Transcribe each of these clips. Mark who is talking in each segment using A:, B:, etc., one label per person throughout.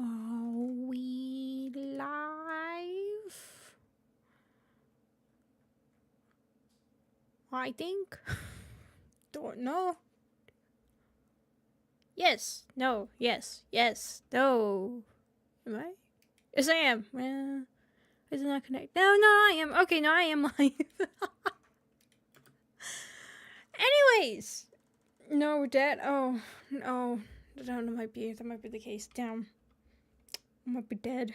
A: Are we live? I think. Don't know. Yes. No. Yes. Yes. No. Am I? Yes, I am. Is it not connect? No, I am. Okay, no, I am live. Anyways. No, we're dead. Oh, no. That might be the case. Damn. I might be dead.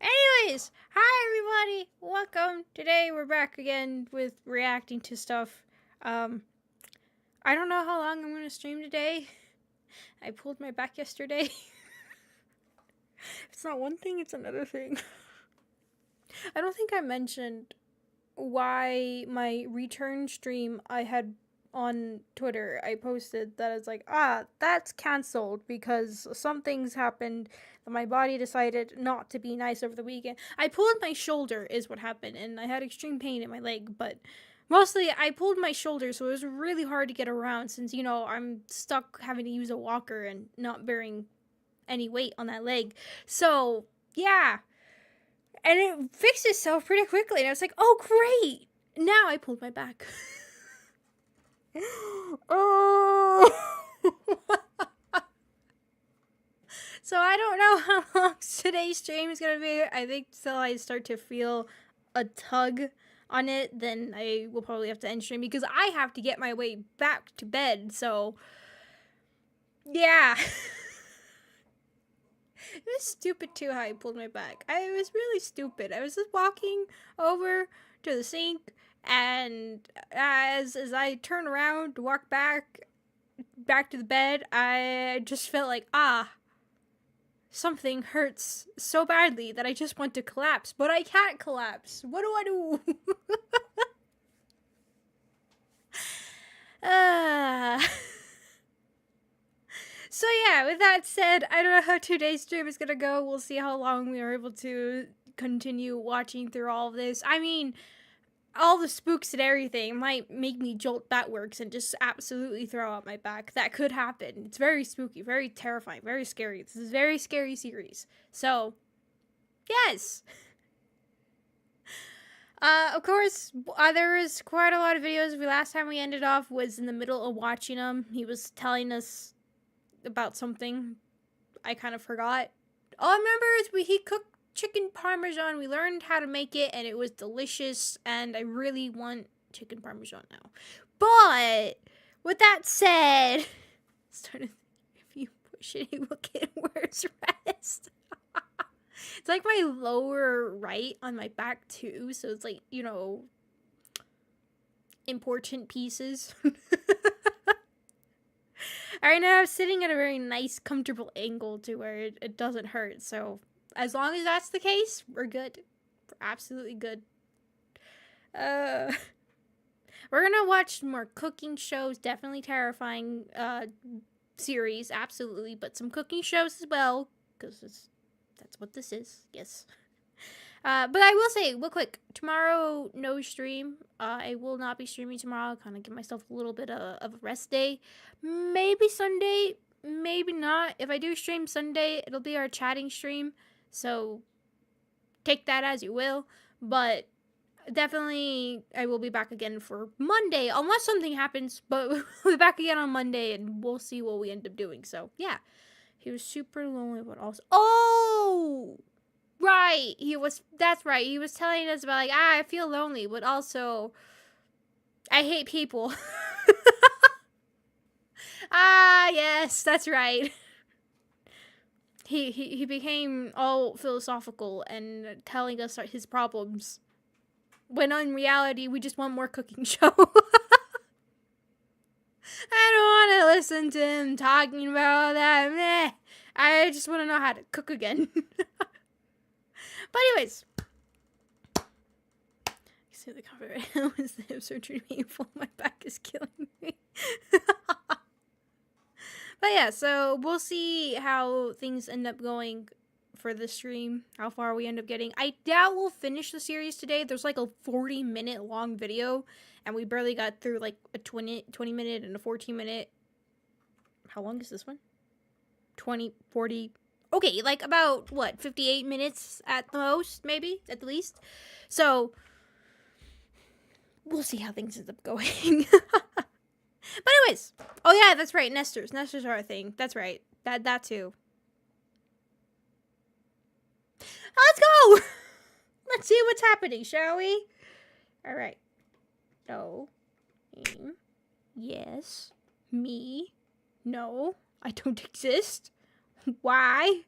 A: Anyways, hi everybody. Welcome. Today we're back again with reacting to stuff. I don't know how long I'm going to stream today. I pulled my back yesterday. It's not one thing, it's another thing. I don't think I mentioned why my return stream I had on Twitter, I posted that it's like, that's canceled because some things happened that my body decided not to be nice over the weekend. I pulled my shoulder is what happened, and I had extreme pain in my leg, but mostly I pulled my shoulder, so it was really hard to get around since, I'm stuck having to use a walker and not bearing any weight on that leg. So, yeah. And it fixed itself pretty quickly, and I was like, oh, great! Now I pulled my back. Oh. So I don't know how long today's stream is gonna be. I think till I start to feel a tug on it, then I will probably have to end stream because I have to get my way back to bed. So yeah. It was stupid too how I pulled my back. I was really stupid. I was just walking over to the sink, and as I turn around to walk back to the bed, I just felt like, something hurts so badly that I just want to collapse, but I can't collapse. What do I do? So yeah, with that said, I don't know how today's stream is gonna go. We'll see how long we are able to continue watching through all of this. I mean, all the spooks and everything might make me jolt backwards and just absolutely throw out my back. That could happen. It's very spooky, very terrifying, very scary. This is a very scary series. So, yes. Of course, there was quite a lot of videos. The last time we ended off was in the middle of watching them. He was telling us about something. I kind of forgot. All I remember is he cooked chicken parmesan. We learned how to make it, and it was delicious, and I really want chicken parmesan now. But with that said, if you push it, you will get worse rest. It's like my lower right on my back too, so it's like, important pieces. Alright, now I'm sitting at a very nice, comfortable angle to where it doesn't hurt, so as long as that's the case, we're good. We're absolutely good. We're gonna watch more cooking shows, definitely terrifying series, absolutely, but some cooking shows as well, because that's what this is, yes. But I will say, real quick, tomorrow, no stream. I will not be streaming tomorrow. Kind of give myself a little bit of a rest day. Maybe Sunday, maybe not. If I do stream Sunday, it'll be our chatting stream. So, take that as you will. But, definitely, I will be back again for Monday. Unless something happens, but we'll be back again on Monday, and we'll see what we end up doing. So, yeah. He was super lonely, but also... Oh! Right, that's right, he was telling us about, like, I feel lonely, but also, I hate people. Yes, that's right. He became all philosophical and telling us his problems, when in reality, we just want more cooking show. I don't want to listen to him talking about that, meh. I just want to know how to cook again. But anyways, you see the cover right now is the hip surgery painful. My back is killing me. But yeah, so we'll see how things end up going for the stream, how far we end up getting. I doubt we'll finish the series today. There's like a 40-minute long video, and we barely got through like a 20-minute and a 14-minute. How long is this one? 20, 40. Okay, like about, what, 58 minutes at the most, maybe, at the least. So, we'll see how things end up going. But anyways, oh yeah, that's right, Nesters. Nesters are a thing. That's right. That too. Let's go! Let's see what's happening, shall we? Alright. No. Yes. Me. No. I don't exist. Why?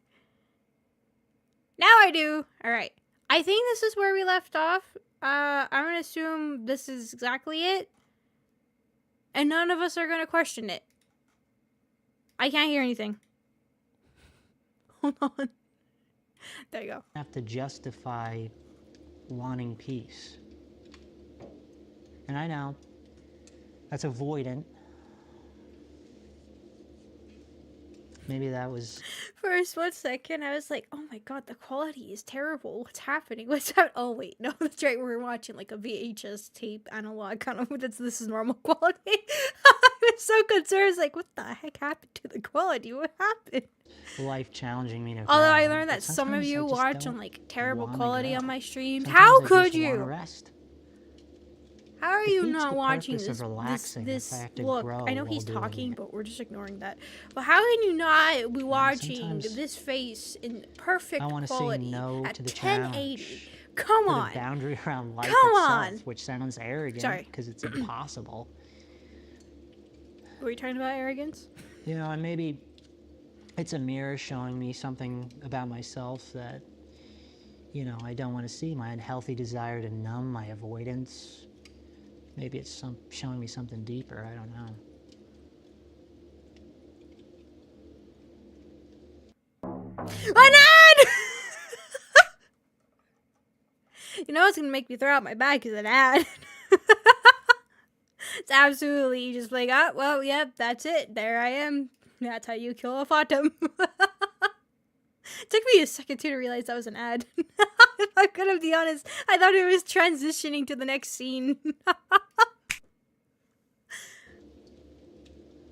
A: Now I do. Alright. I think this is where we left off. I'm gonna assume this is exactly it. And none of us are gonna question it. I can't hear anything. Hold on. There you go.
B: Have to justify wanting peace. And I know that's avoidant. Maybe that was...
A: For a split second, I was like, oh my god, the quality is terrible. What's happening? What's that? Oh wait, no, that's right. We're watching like a VHS tape analog kind of. This is normal quality. I was so concerned. I was like, what the heck happened to the quality? What happened?
B: Life challenging me to
A: Although
B: grow,
A: I learned that
B: but
A: some of
B: sometimes I
A: you
B: just
A: watch on
B: don't
A: like terrible
B: wanna
A: quality
B: grow.
A: on my streams.
B: Sometimes
A: How
B: I just
A: could
B: wanna
A: you?
B: rest.
A: How are
B: It
A: you
B: defeats
A: not
B: the
A: watching
B: purpose of
A: this?
B: relaxing if I have to
A: Look,
B: grow
A: I know
B: while
A: he's
B: doing
A: talking,
B: it.
A: but we're just ignoring that. But how can you not be watching
B: sometimes
A: this face in perfect
B: I want to say
A: quality
B: no
A: at
B: to the
A: 1080?
B: challenge.
A: Come
B: Put
A: on.
B: a boundary around life
A: Come
B: itself,
A: on.
B: which sounds arrogant because it's impossible.
A: Were you talking about arrogance?
B: You know, and maybe it's a mirror showing me something about myself that, you know, I don't want to see. My unhealthy desire to numb, my avoidance. Maybe it's showing me something deeper. I don't know.
A: An ad! You know what's gonna make me throw out my bag is an ad. It's absolutely just like, oh, well, yep, that's it. There I am. That's how you kill a Fatum. It took me a second too to realize that was an ad. If I'm gonna be honest, I thought it was transitioning to the next scene.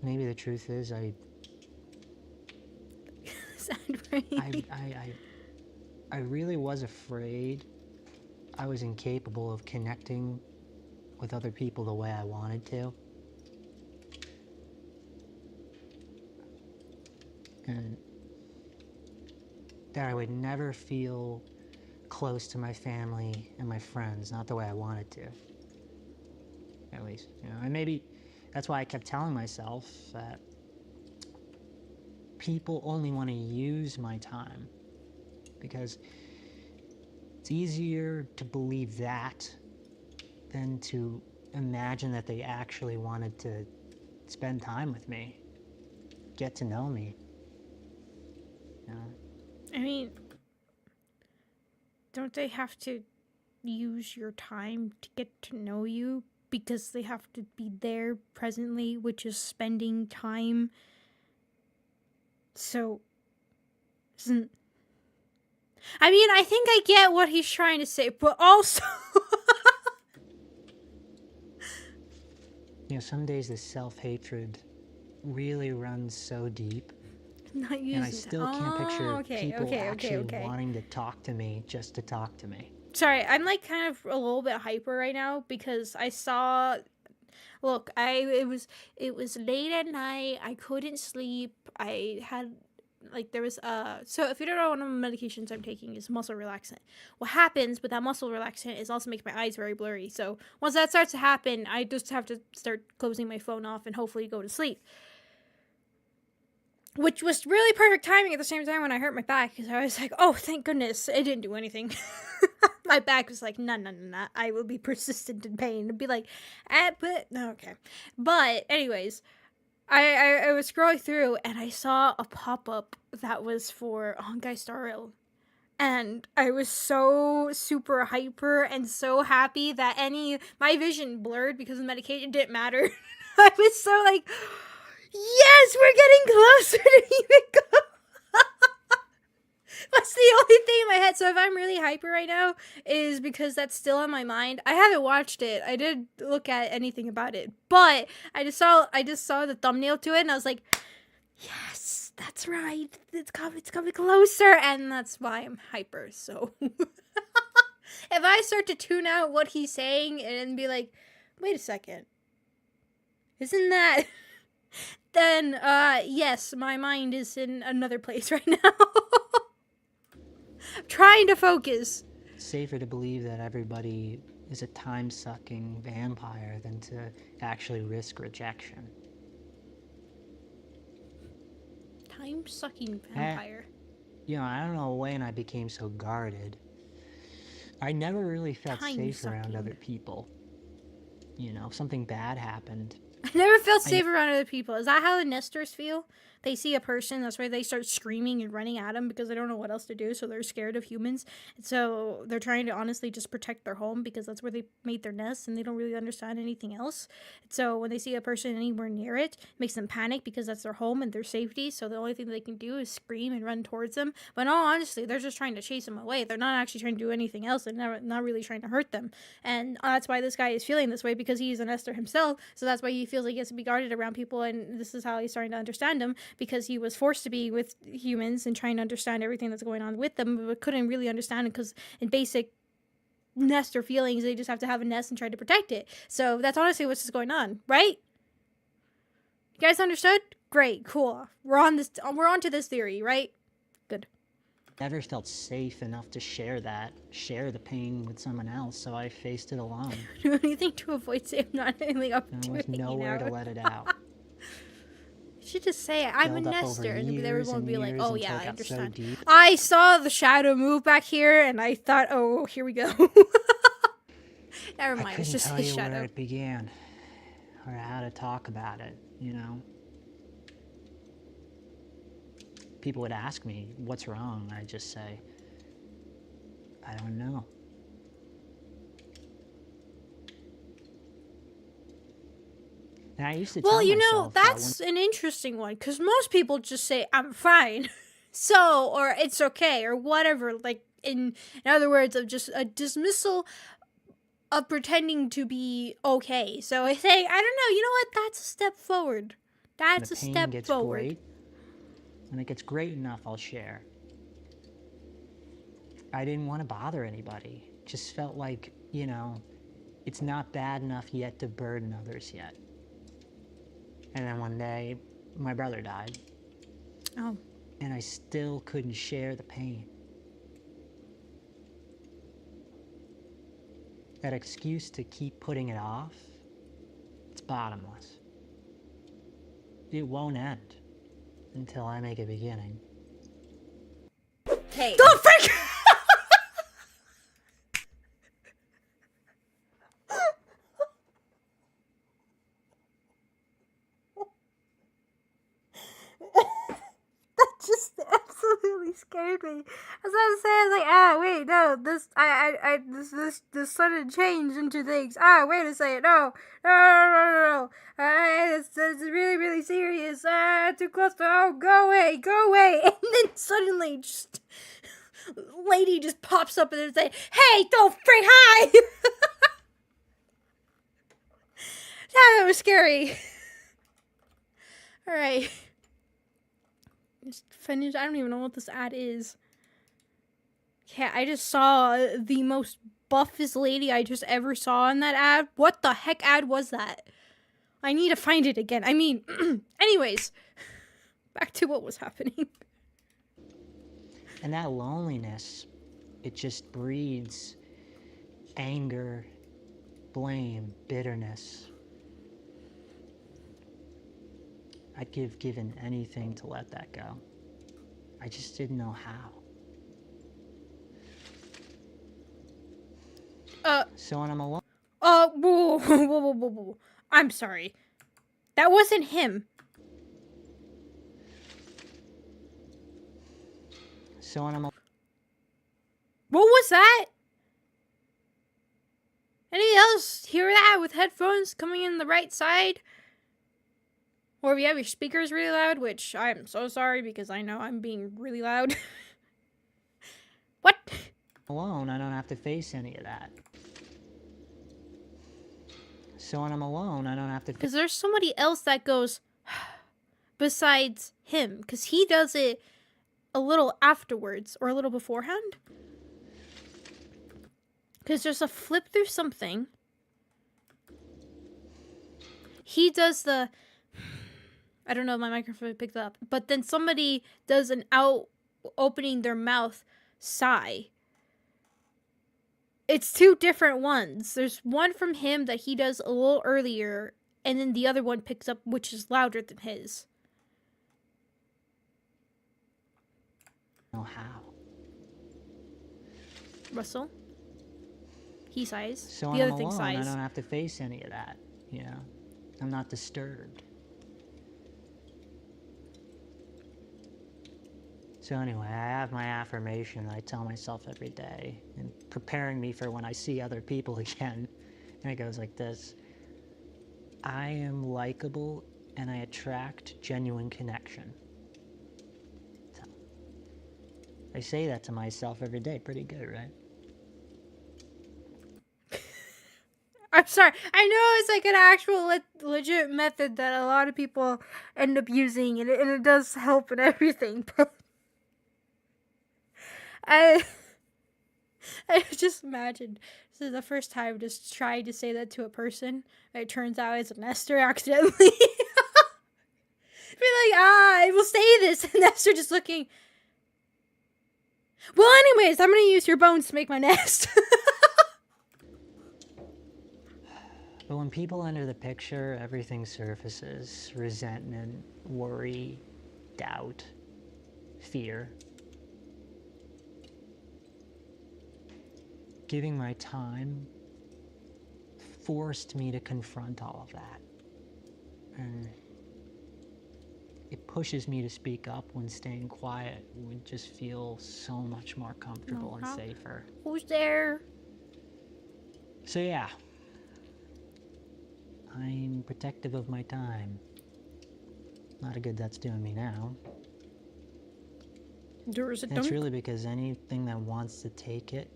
B: Maybe the truth is
A: Sad brain.
B: I really was afraid I was incapable of connecting with other people the way I wanted to. And that I would never feel close to my family and my friends, not the way I wanted to. At least, you know, and maybe that's why I kept telling myself that people only want to use my time, because it's easier to believe that than to imagine that they actually wanted to spend time with me, get to know me. You know?
A: I mean, don't they have to use your time to get to know you? Because they have to be there presently, which is spending time. So, isn't... I mean, I think I get what he's trying to say, but also...
B: You know, some days the self-hatred really runs so deep.
A: Not using
B: and I still can't picture people actually wanting to talk to me just to talk to me.
A: Sorry, I'm like kind of a little bit hyper right now because I saw... Look, it was late at night. I couldn't sleep. I had... Like, there was, so if you don't know, one of the medications I'm taking is muscle relaxant. What happens with that muscle relaxant is also makes my eyes very blurry. So once that starts to happen, I just have to start closing my phone off and hopefully go to sleep. Which was really perfect timing at the same time when I hurt my back, because I was like, oh, thank goodness, it didn't do anything. My back was like, no, I will be persistent in pain. It'd be like, but, no, okay. But, anyways... I was scrolling through and I saw a pop-up that was for Honkai Star Rail. And I was so super hyper and so happy that my vision blurred because the medication didn't matter. I was so like, yes, we're getting closer to Himiko. That's the only thing in my head. So if I'm really hyper right now, is because that's still on my mind. I haven't watched it. I didn't look at anything about it, but I just saw the thumbnail to it, and I was like, yes, That's right. It's coming closer, and that's why I'm hyper. So if I start to tune out what he's saying and be like, wait a second, isn't that? Then yes, my mind is in another place right now. I'm trying to focus.
B: It's safer to believe that everybody is a time-sucking vampire than to actually risk rejection.
A: Time-sucking vampire.
B: You know, I don't know when I became so guarded. I never really felt safe around other people. You know, if something bad happened.
A: I never felt safe around other people. Is that how the Nestors feel? They see a person, that's why they start screaming and running at them because they don't know what else to do, so they're scared of humans. And so they're trying to honestly just protect their home because that's where they made their nest and they don't really understand anything else. And so when they see a person anywhere near it, it makes them panic because that's their home and their safety, so the only thing they can do is scream and run towards them. But in all honesty, they're just trying to chase them away. They're not actually trying to do anything else. They're not really trying to hurt them. And that's why this guy is feeling this way, because he's a Nestor himself, so that's why he feels like he has to be guarded around people, and this is how he's starting to understand them, because he was forced to be with humans and trying to understand everything that's going on with them, but couldn't really understand it because in basic Nestor feelings, they just have to have a nest and try to protect it. So that's honestly what's going on, right? You guys understood? Great, cool. We're on to this theory, right? Good.
B: Never felt safe enough to share the pain with someone else, so I faced it alone.
A: Do anything to avoid Sam not ending up
B: There
A: doing
B: was nowhere to let it out.
A: You should just say it. I'm a
B: Built up
A: Nestor,
B: over
A: and everyone would be like,
B: years
A: "Oh
B: until
A: yeah,
B: it
A: I
B: got so
A: understand."
B: deep.
A: I saw the shadow move back here, and I thought, "Oh, here we go." Never mind. It's just
B: tell
A: his
B: you
A: shadow.
B: where it began, or how to talk about it. You know, people would ask me, "What's wrong?" I'd just say, "I don't know." And I used to tell myself
A: that's an interesting one, because most people just say, "I'm fine," so, or "It's okay," or whatever. Like in other words, of just a dismissal of pretending to be okay. So I say, I don't know. You know what? That's a step forward. That's a step forward.
B: Great, when it gets great enough, I'll share. I didn't want to bother anybody. Just felt like, you know, it's not bad enough yet to burden others yet. And then one day, my brother died.
A: Oh.
B: And I still couldn't share the pain. That excuse to keep putting it off, it's bottomless. It won't end until I make a beginning.
A: Hey. Don't freak! That just absolutely scared me. As I was saying, I was like, wait, no, this sudden change into things. Wait a second, no. It's really, really serious. Too close to, go away. And then suddenly, just, lady just pops up and say, hey, don't freak, hi! That was scary. Alright. Just finish. I don't even know what this ad is. Yeah, I just saw the most buffest lady I just ever saw in that ad. What the heck ad was that? I need to find it again. I mean, anyways, back to what was happening.
B: And that loneliness, it just breeds anger, blame, bitterness. I'd given anything to let that go. I just didn't know how. So when I'm alone...
A: Whoa. I'm sorry. That wasn't him.
B: So when I'm...
A: What was that? Anybody else hear that with headphones coming in the right side? Or if you have your speakers really loud, which I'm so sorry because I know I'm being really loud. What?
B: Alone, I don't have to face any of that. So when I'm alone, I don't have to...
A: Because there's somebody else that goes... besides him, because he does it a little afterwards or a little beforehand. Because there's a flip through something. He does the... I don't know if my microphone picked up. But then somebody does an opening their mouth sigh. It's two different ones. There's one from him that he does a little earlier, and then the other one picks up, which is louder than his.
B: Know how.
A: Russell? He sighs.
B: So
A: the
B: when
A: other
B: I'm
A: thing
B: alone,
A: sighs.
B: I don't have to face any of that, you know? I'm not disturbed. So anyway, I have my affirmation that I tell myself every day, and preparing me for when I see other people again. And it goes like this. I am likable and I attract genuine connection. So, I say that to myself every day. Pretty good, right?
A: I'm sorry. I know it's like an actual legit method that a lot of people end up using, and it does help and everything, but I just imagine this is the first time just trying to say that to a person. And it turns out it's a nester accidentally. Be like, I will say this, and Nestor just looking. Well, anyways, I'm gonna use your bones to make my nest.
B: But when people enter the picture, everything surfaces. Resentment, worry, doubt, fear. Giving my time forced me to confront all of that. And it pushes me to speak up when staying quiet would just feel so much more comfortable and safer.
A: Who's there?
B: So yeah, I'm protective of my time. Not a good that's doing me now.
A: There's a
B: That's really because anything that wants to take it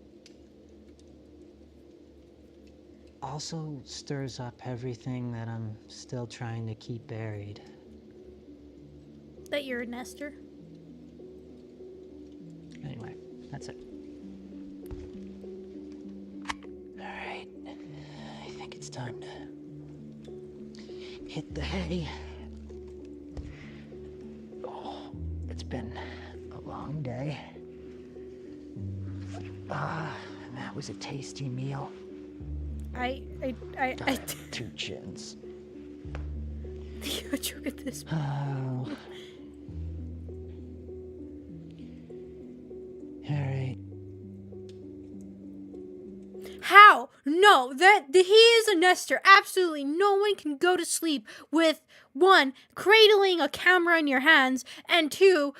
B: also stirs up everything that I'm still trying to keep buried.
A: That you're a nester?
B: Anyway, that's it. Alright, I think it's time to hit the hay. Oh, it's been a long day. That was a tasty meal.
A: I
B: 2 chins.
A: You joke at this.
B: Oh. Alright.
A: How? No, he is a nester. Absolutely, no one can go to sleep with 1, cradling a camera in your hands, and 2,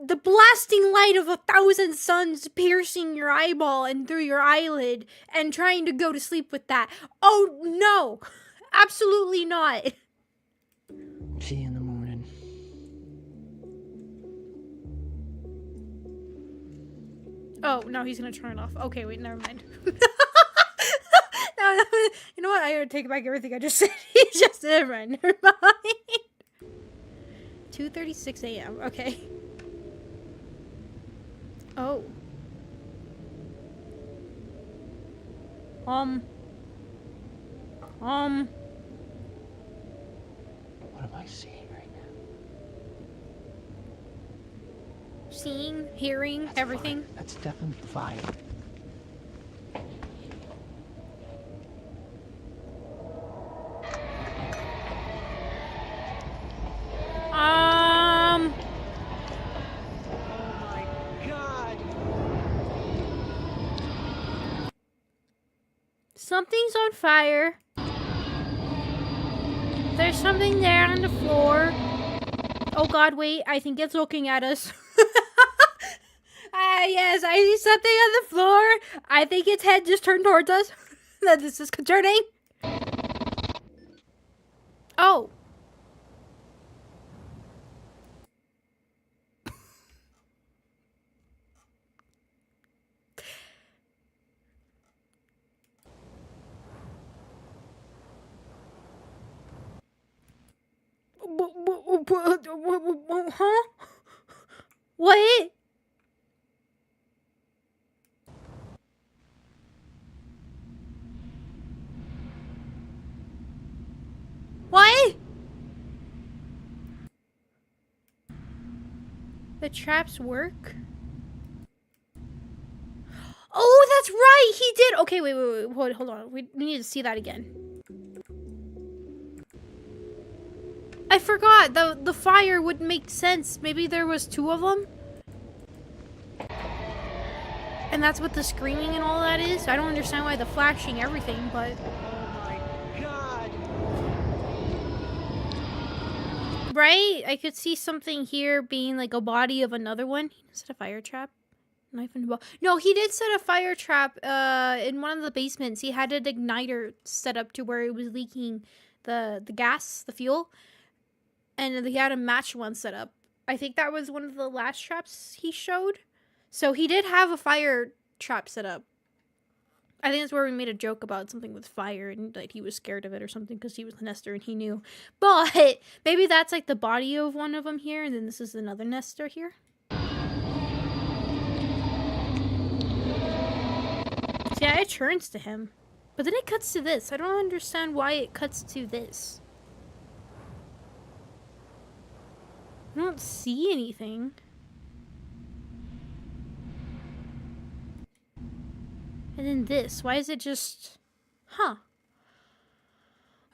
A: the blasting light of 1,000 suns piercing your eyeball and through your eyelid, and trying to go to sleep with that. Oh no, absolutely not.
B: See you in the morning.
A: Oh no, he's gonna turn it off. Okay, wait, never mind. No, you know what? I gotta take back everything I just said. He just never mind. 2:36 a.m. Okay. Oh.
B: What am I seeing right now?
A: Seeing, hearing,
B: That's
A: everything.
B: Fire. That's definitely fire.
A: Something's on fire. There's something there on the floor. Oh god, wait, I think it's looking at us. Yes, I see something on the floor. I think its head just turned towards us. This is concerning. Oh. Huh? What? What? The traps work? Oh, that's right. He did. Okay, wait. Hold on. We need to see that again. I forgot. The fire would make sense. Maybe there was two of them. And that's what the screaming and all that is. I don't understand why the flashing everything, but...
B: Oh my god!
A: Right? I could see something here being like a body of another one. He set a fire trap. Knife and ball. No, he did set a fire trap in one of the basements. He had an igniter set up to where it was leaking the gas, the fuel. And he had a match one set up. I think that was one of the last traps he showed. So he did have a fire trap set up. I think that's where we made a joke about something with fire and like he was scared of it or something because he was the nester and he knew. But maybe that's like the body of one of them here, and then this is another nester here. So yeah, it turns to him. But then it cuts to this. I don't understand why it cuts to this. I don't see anything. And then this. Why is it just... Huh.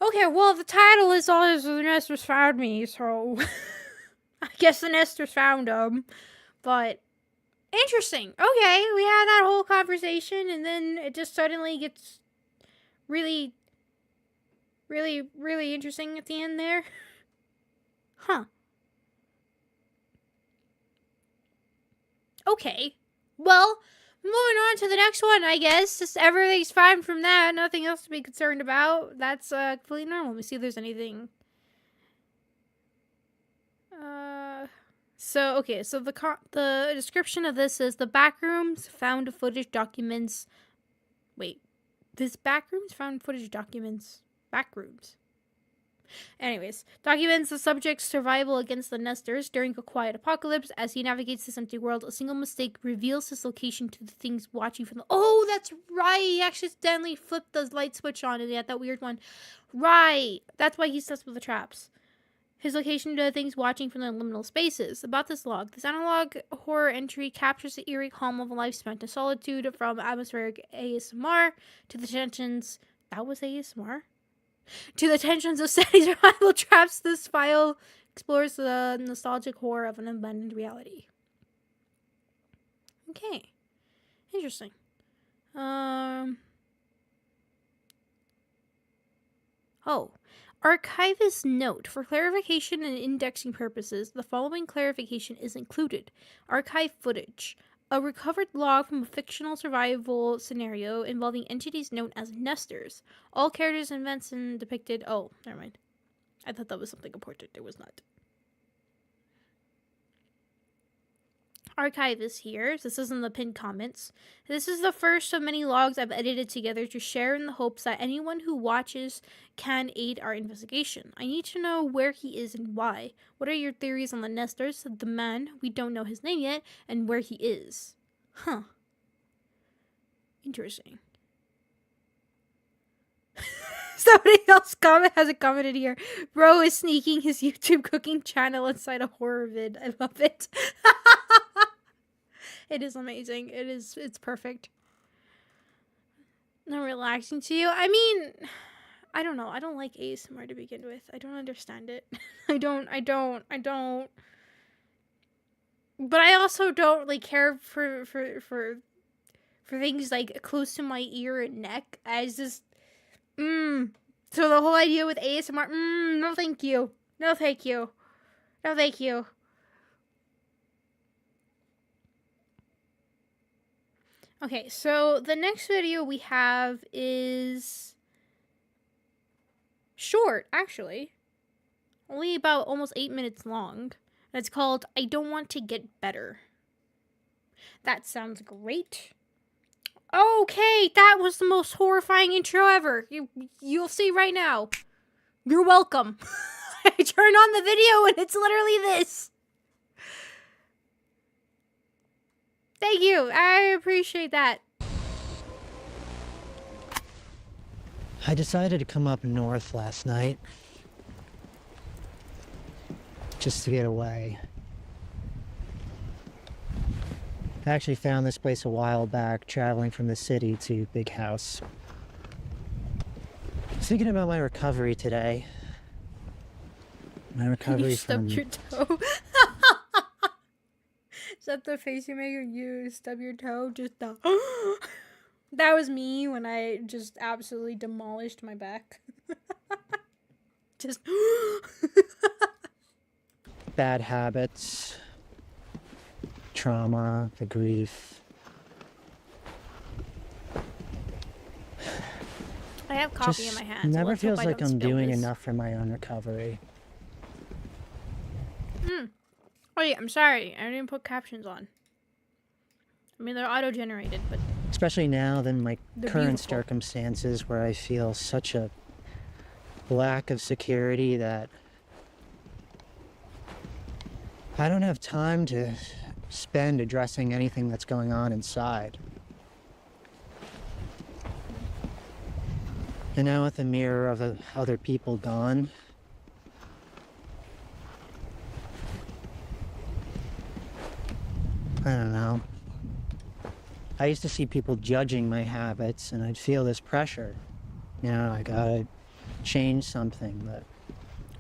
A: Okay, well, the title is always The Nesters Found Me, so... I guess the Nesters found him. But... Interesting. Okay, we had that whole conversation, and then it just suddenly gets... Really... Really interesting at the end there. Huh. Okay. Well... Moving on to the next one, I guess. Just everything's fine from that. Nothing else to be concerned about. That's completely normal. Let me see if there's anything. So the description of this is the backrooms found footage documents. Wait, this backrooms found footage documents. Backrooms. Anyways, documents the subject's survival against the nesters during a quiet apocalypse. As he navigates this empty world, a single mistake reveals his location to the things watching from the... Oh, that's right! He accidentally flipped the light switch on and he had that weird one. Right! That's why he's obsessed with the traps. His location to the things watching from the liminal spaces. About this log, this analog horror entry captures the eerie calm of a life spent in solitude, from atmospheric ASMR to the tensions... That was ASMR? To the tensions of steady survival traps, this file explores the nostalgic horror of an abandoned reality. Okay. Interesting. Oh. Archivist note. For clarification and indexing purposes, the following clarification is included. Archive footage. A recovered log from a fictional survival scenario involving entities known as nesters. All characters, events, and depicted... Oh, never mind. I thought that was something important. It was not. Archive is here. This is in the pinned comments. This is the first of many logs I've edited together to share in the hopes that anyone who watches can aid our investigation. I need to know where he is and why. What are your theories on the nesters, the man, we don't know his name yet, and where he is? Huh. Interesting. Somebody else hasn't commented here. Bro is sneaking his YouTube cooking channel inside a horror vid. I love it. It is amazing. It's perfect. Not relaxing to you. I mean, I don't know. I don't like ASMR to begin with. I don't understand it. I don't. But I also don't really care for things like close to my ear and neck. As just So the whole idea with ASMR, no thank you. No thank you. No thank you. Okay, so the next video we have is short, actually. Only about almost 8 minutes long. And it's called I Don't Want to Get Better. That sounds great. Okay, that was the most horrifying intro ever. You'll see right now. You're welcome. I I turn on the video and it's literally this. Thank you. I appreciate that.
B: I decided to come up north last night. Just to get away. I actually found this place a while back, traveling from the city to Big House. I was thinking about my recovery today. My recovery
A: You
B: from...
A: stubbed your toe. Is that the face you make when you stub your toe? Just the... That was me when I just absolutely demolished my back. Just...
B: Bad habits, trauma, the grief.
A: I have coffee
B: Just
A: in my hand.
B: never
A: So
B: feels like I'm doing
A: this.
B: enough for my own recovery.
A: Wait, I'm sorry. I didn't put captions on. I mean, they're auto-generated, but...
B: Especially now than my
A: They're
B: current
A: beautiful.
B: circumstances where I feel such a lack of security that I don't have time to spend addressing anything that's going on inside. And now with the mirror of other people gone, I don't know. I used to see people judging my habits and I'd feel this pressure. You know, I gotta change something, but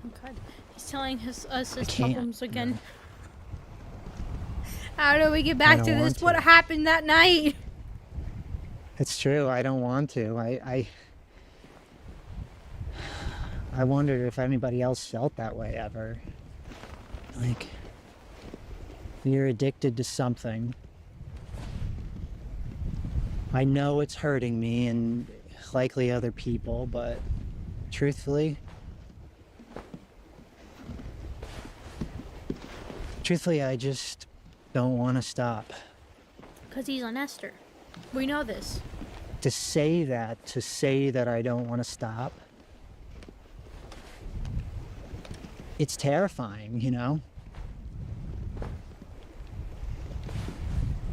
A: Oh god. He's telling us his
B: can't,
A: problems
B: you
A: again.
B: know.
A: How do we get back to
B: don't
A: this?
B: want
A: What
B: to.
A: happened that night?
B: It's true, I don't want to. I wondered if anybody else felt that way ever. Like, you're addicted to something. I know it's hurting me and likely other people, but truthfully, I just don't want to stop.
A: Because he's on Esther. We know this.
B: To say that I don't want to stop, it's terrifying, you know?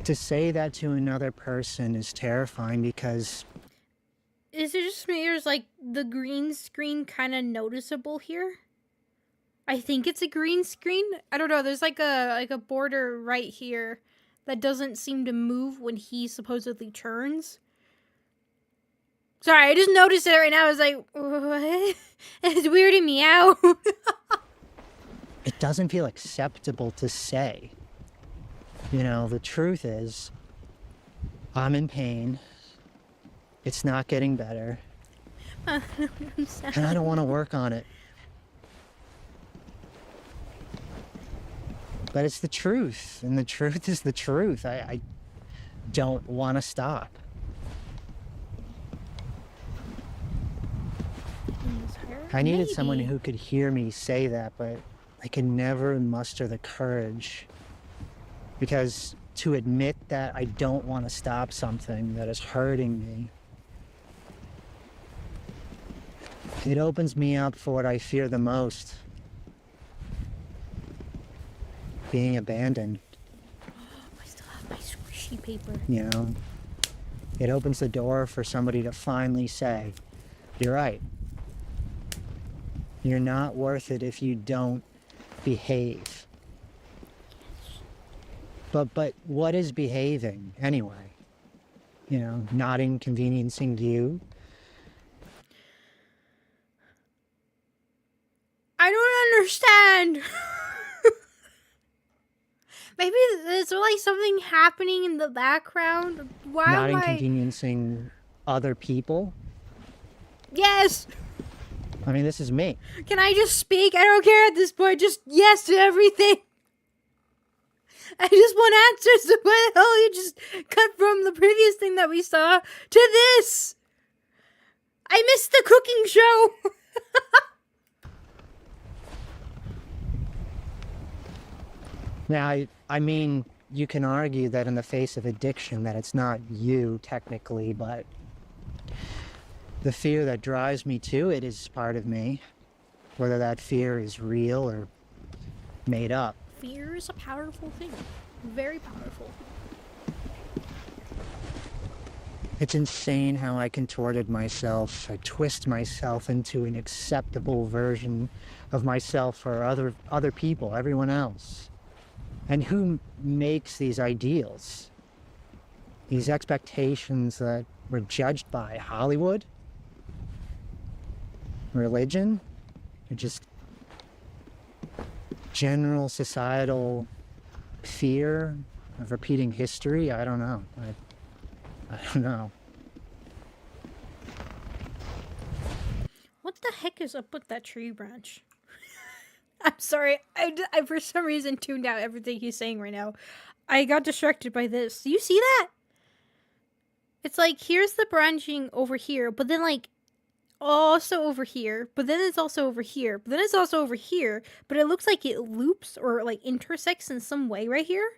B: To say that to another person is terrifying because
A: Is it just me or is like the green screen kind of noticeable here? I think it's a green screen. I don't know. There's like a border right here that doesn't seem to move when he supposedly turns. Sorry, I just noticed it right now. I was like, what? It's weirding me out.
B: it doesn't feel acceptable to say. You know, the truth is, I'm in pain. It's not getting better.
A: I'm sad.
B: And I don't want to work on it. But it's the truth, and the truth is the truth. I don't want to stop. I needed someone
A: Maybe.
B: who could hear me say that, but I could never muster the courage. Because to admit that I don't want to stop something that is hurting me, it opens me up for what I fear the most. Being abandoned,
A: I still have my squishy paper.
B: you know? It opens the door for somebody to finally say, you're right. You're not worth it if you don't behave. But what is behaving anyway? You know, not inconveniencing you.
A: I don't understand. Maybe there's like something happening in the background. Why
B: Not
A: am I?
B: inconveniencing other people.
A: Yes.
B: I mean, this is me.
A: Can I just speak? I don't care at this point. Just yes to everything. I just want answers to why the hell you just cut from the previous thing that we saw to this. I missed the cooking show.
B: Now, I mean, you can argue that in the face of addiction that it's not you technically, but the fear that drives me to it is part of me. whether that fear is real or made up.
A: Fear is a powerful thing. Very powerful.
B: It's insane how I contorted myself. I twist myself into an acceptable version of myself for other people, everyone else. And who makes these ideals? These expectations that we're judged by? Hollywood? Religion? Or just general societal fear of repeating history? I don't know. I don't know.
A: What the heck is up with that tree branch? I'm sorry. I for some reason tuned out everything he's saying right now. I got distracted by this. Do you see that? It's like, here's the branching over here, but then like also over here, but then it's also over here, but then it's also over here, but it looks like it loops or like intersects in some way right here.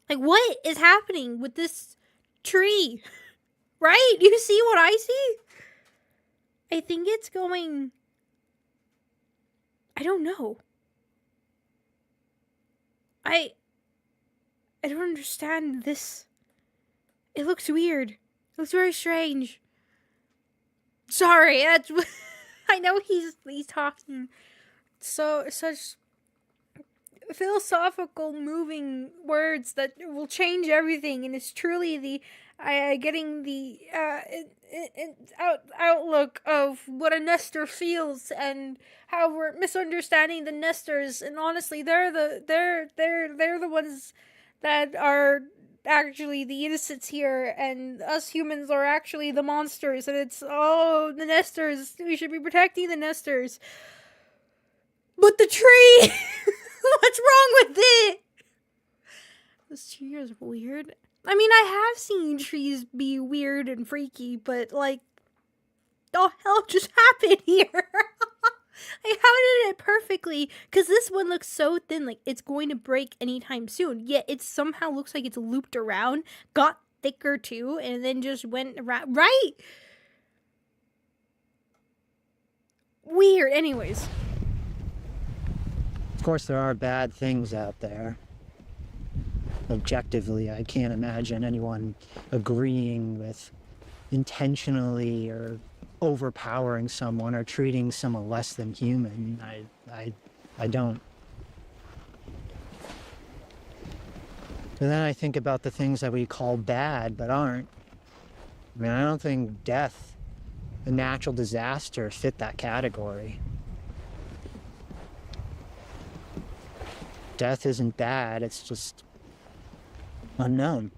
A: Like, what is happening with this tree? Right? Do you see what I see? I think it's going... I don't know. I don't understand this. It looks weird. It looks very strange. Sorry, that's... I know he's talking such philosophical, moving words that will change everything, and it's truly the getting the outlook of what a nester feels and how we're misunderstanding the nesters. And honestly, they're the ones that are actually the innocents here, and us humans are actually the monsters. And it's the nesters. We should be protecting the nesters. But the tree, what's wrong with it? This tree is weird. I mean, I have seen trees be weird and freaky, but like, the hell just happened here? I counted it perfectly, because this one looks so thin, like it's going to break anytime soon. Yet it somehow looks like it's looped around, got thicker too, and then just went around. Right? Weird. Anyways.
B: Of course, there are bad things out there. Objectively, I can't imagine anyone agreeing with intentionally or overpowering someone or treating someone less than human. I don't. But then I think about the things that we call bad but aren't. I mean, I don't think death, a natural disaster, fit that category. Death isn't bad, it's just unknown.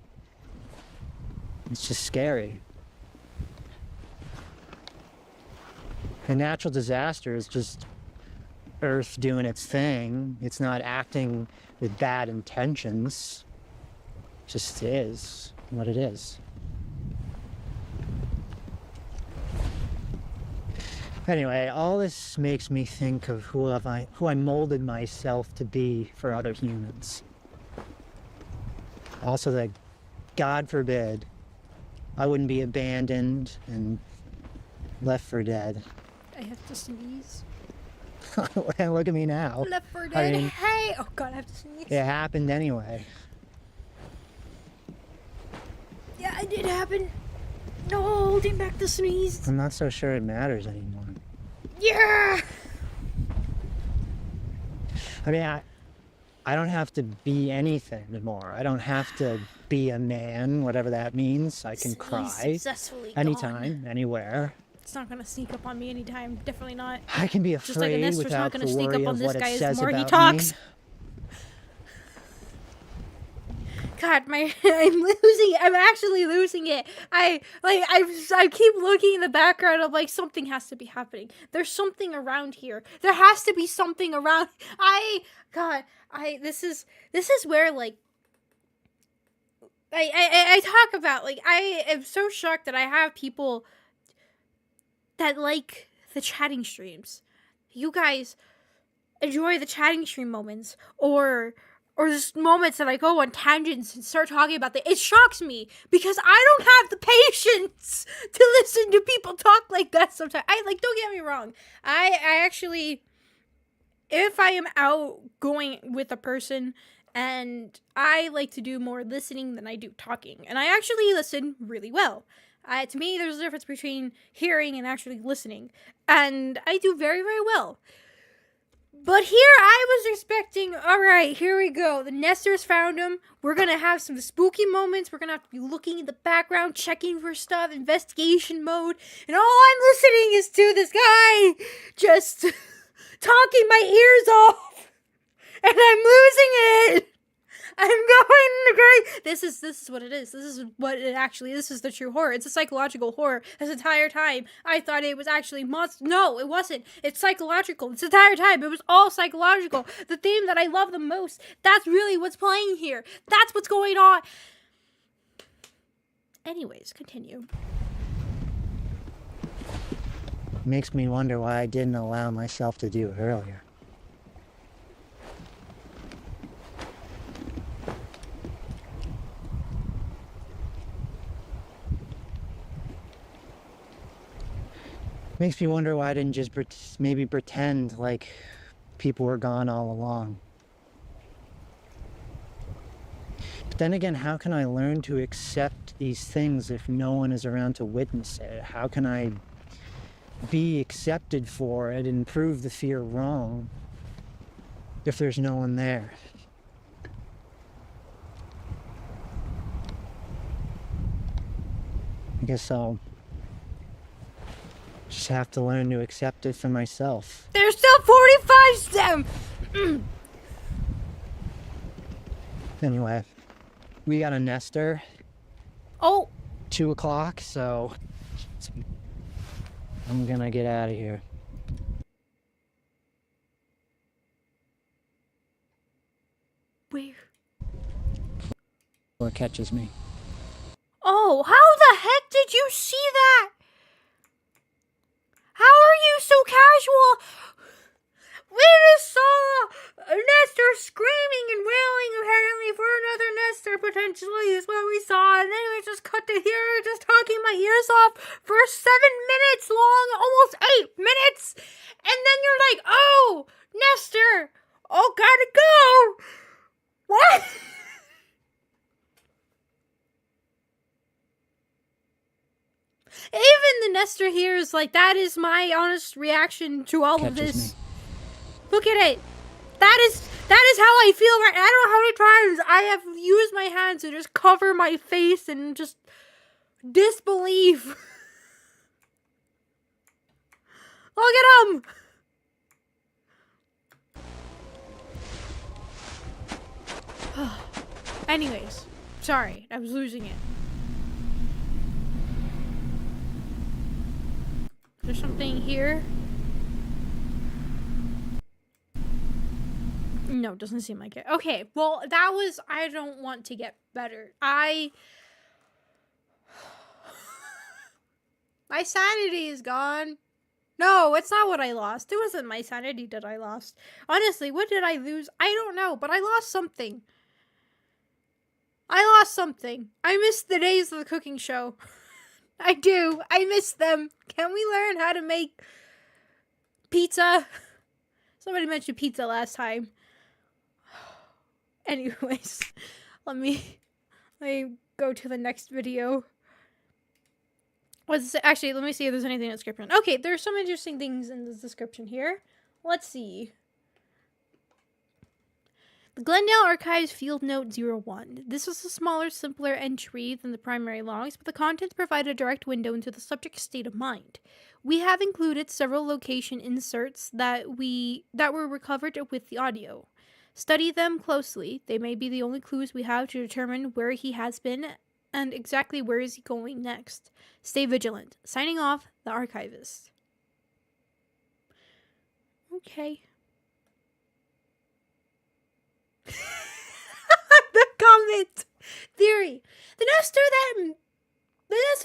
B: It's just scary. A natural disaster is just Earth doing its thing. It's not acting with bad intentions. It just is what it is. Anyway, all this makes me think of who I molded myself to be for other humans. Also that, God forbid, I wouldn't be abandoned and left for dead.
A: I have to sneeze.
B: Look at me now.
A: Left for dead.
B: I mean,
A: hey! Oh god, I have to sneeze.
B: It happened anyway.
A: Yeah, it did happen. No, holding back the sneeze.
B: I'm not so sure it matters anymore.
A: Yeah!
B: I mean, I don't have to be anything anymore. I don't have to be a man, whatever that means. I can cry
A: Successfully
B: anytime,
A: gone.
B: Anywhere.
A: It's not gonna sneak up on me anytime. Definitely not.
B: I can be
A: Just like a
B: afraid
A: Nestor's
B: without
A: not
B: the
A: gonna sneak
B: worry
A: up on
B: of
A: this
B: what
A: guy
B: it
A: as
B: says
A: the more he
B: about
A: talks.
B: me.
A: God, I'm losing it. I'm actually losing it. I keep looking in the background of like, something has to be happening. There's something around here. There has to be something around. This is where like I talk about, like, I am so shocked that I have people that like the chatting streams. You guys enjoy the chatting stream moments, or just moments that I go on tangents and start talking about it shocks me, because I don't have the patience to listen to people talk like that sometimes. Don't get me wrong. I actually if I am out going with a person, and I like to do more listening than I do talking, and I actually listen really well. To me, there's a difference between hearing and actually listening, and I do very, very well. But here I was expecting, all right, here we go. The Nesters found him. We're going to have some spooky moments. We're going to have to be looking in the background, checking for stuff, investigation mode. And all I'm listening is to this guy just talking my ears off. And I'm losing it. I'm going great. This is what it is. This is what it actually is. This is the true horror. It's a psychological horror. This entire time, I thought it was actually monster. No, it wasn't. It's psychological. This entire time, it was all psychological. The theme that I love the most, that's really what's playing here. That's what's going on. Anyways, continue.
B: Makes me wonder why I didn't allow myself to do it earlier. Makes me wonder why I didn't just maybe pretend like people were gone all along. But then again, how can I learn to accept these things if no one is around to witness it? How can I be accepted for it and prove the fear wrong if there's no one there? I guess I'll just have to learn to accept it for myself.
A: There's still 45 stems.
B: Anyway, we got a nester.
A: Oh.
B: 2 o'clock, so I'm gonna get out of here.
A: Where?
B: Or catches me.
A: Oh, how the heck did you see that? How are you so casual? We just saw a nester screaming and wailing apparently for another nester potentially is what we saw, and then we just cut to here just talking my ears off for 7 minutes long, almost 8 minutes, and then you're like, oh, nester, oh, gotta go. What? Even the nester here is like, that is my honest reaction to all of this. Look at it. That is how I feel right now. I don't know how many times I have used my hands to just cover my face and just disbelief. Look at him. Anyways, sorry, I was losing it. There's something here. No, doesn't seem like it. Okay, well, that was, I don't want to get better. My sanity is gone. No, it's not what I lost. It wasn't my sanity that I lost. Honestly, what did I lose? I don't know, but I lost something. I lost something. I miss the days of the cooking show. I do. I miss them. Can we learn how to make pizza? Somebody mentioned pizza last time. Anyways, let me go to the next video. Actually, let me see if there's anything in the description. Okay, there's some interesting things in the description here. Let's see. The Glendale Archives Field Note 01. This was a smaller, simpler entry than the primary logs, but the contents provide a direct window into the subject's state of mind. We have included several location inserts that were recovered with the audio. Study them closely. They may be the only clues we have to determine where he has been and exactly where is he going next. Stay vigilant. Signing off, the archivist. Okay. The comment theory. The nester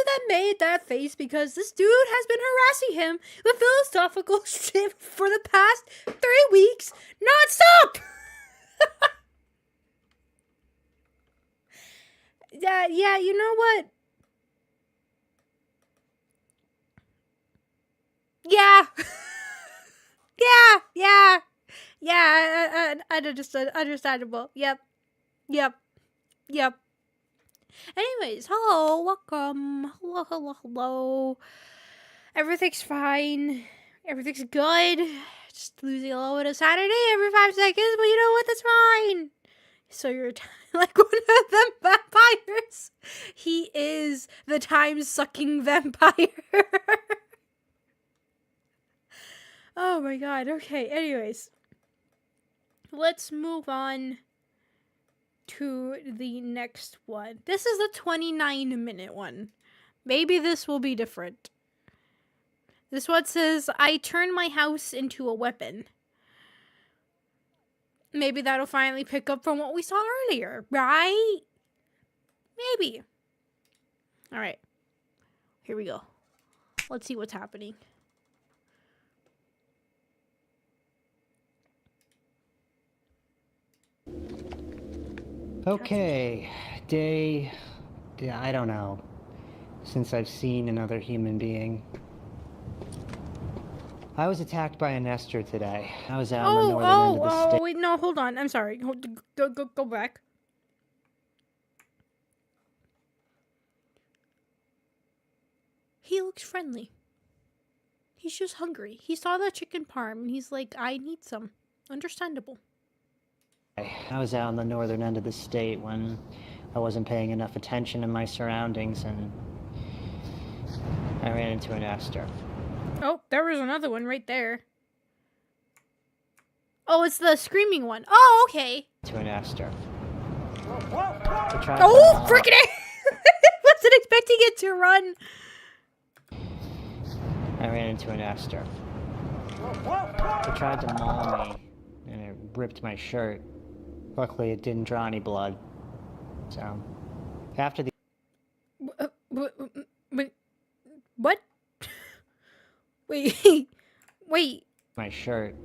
A: that made that face because this dude has been harassing him with philosophical shit for the past 3 weeks non-stop. Yeah, you know what? Yeah. Yeah, I understood. Understandable. Yep. Anyways, hello, welcome. Hello. Everything's fine. Everything's good. Just losing a little bit of sanity every 5 seconds, but you know what? That's fine. So you're like one of them vampires. He is the time-sucking vampire. Oh my god. Okay, anyways. Let's move on to the next one. This is the 29-minute one. Maybe this will be different. This one says, I turn my house into a weapon. Maybe that'll finally pick up from what we saw earlier, right? Maybe. Alright. Here we go. Let's see what's happening.
B: Okay, I don't know, since I've seen another human being. I was attacked by a nester today. I was out in the northern end of the state.
A: Wait, no, hold on. I'm sorry. Go back. He looks friendly. He's just hungry. He saw that chicken parm and he's like, I need some. Understandable.
B: I was out in the northern end of the state when I wasn't paying enough attention to my surroundings and I ran into a nester.
A: Oh, there was another one right there. Oh, it's the screaming one. Oh, okay.
B: To a nester.
A: Oh, freaking it! Wasn't expecting it to run.
B: I ran into a nester. It tried to maul me and it ripped my shirt. Luckily, it didn't draw any blood. So, after the...
A: What? Wait.
B: My shirt.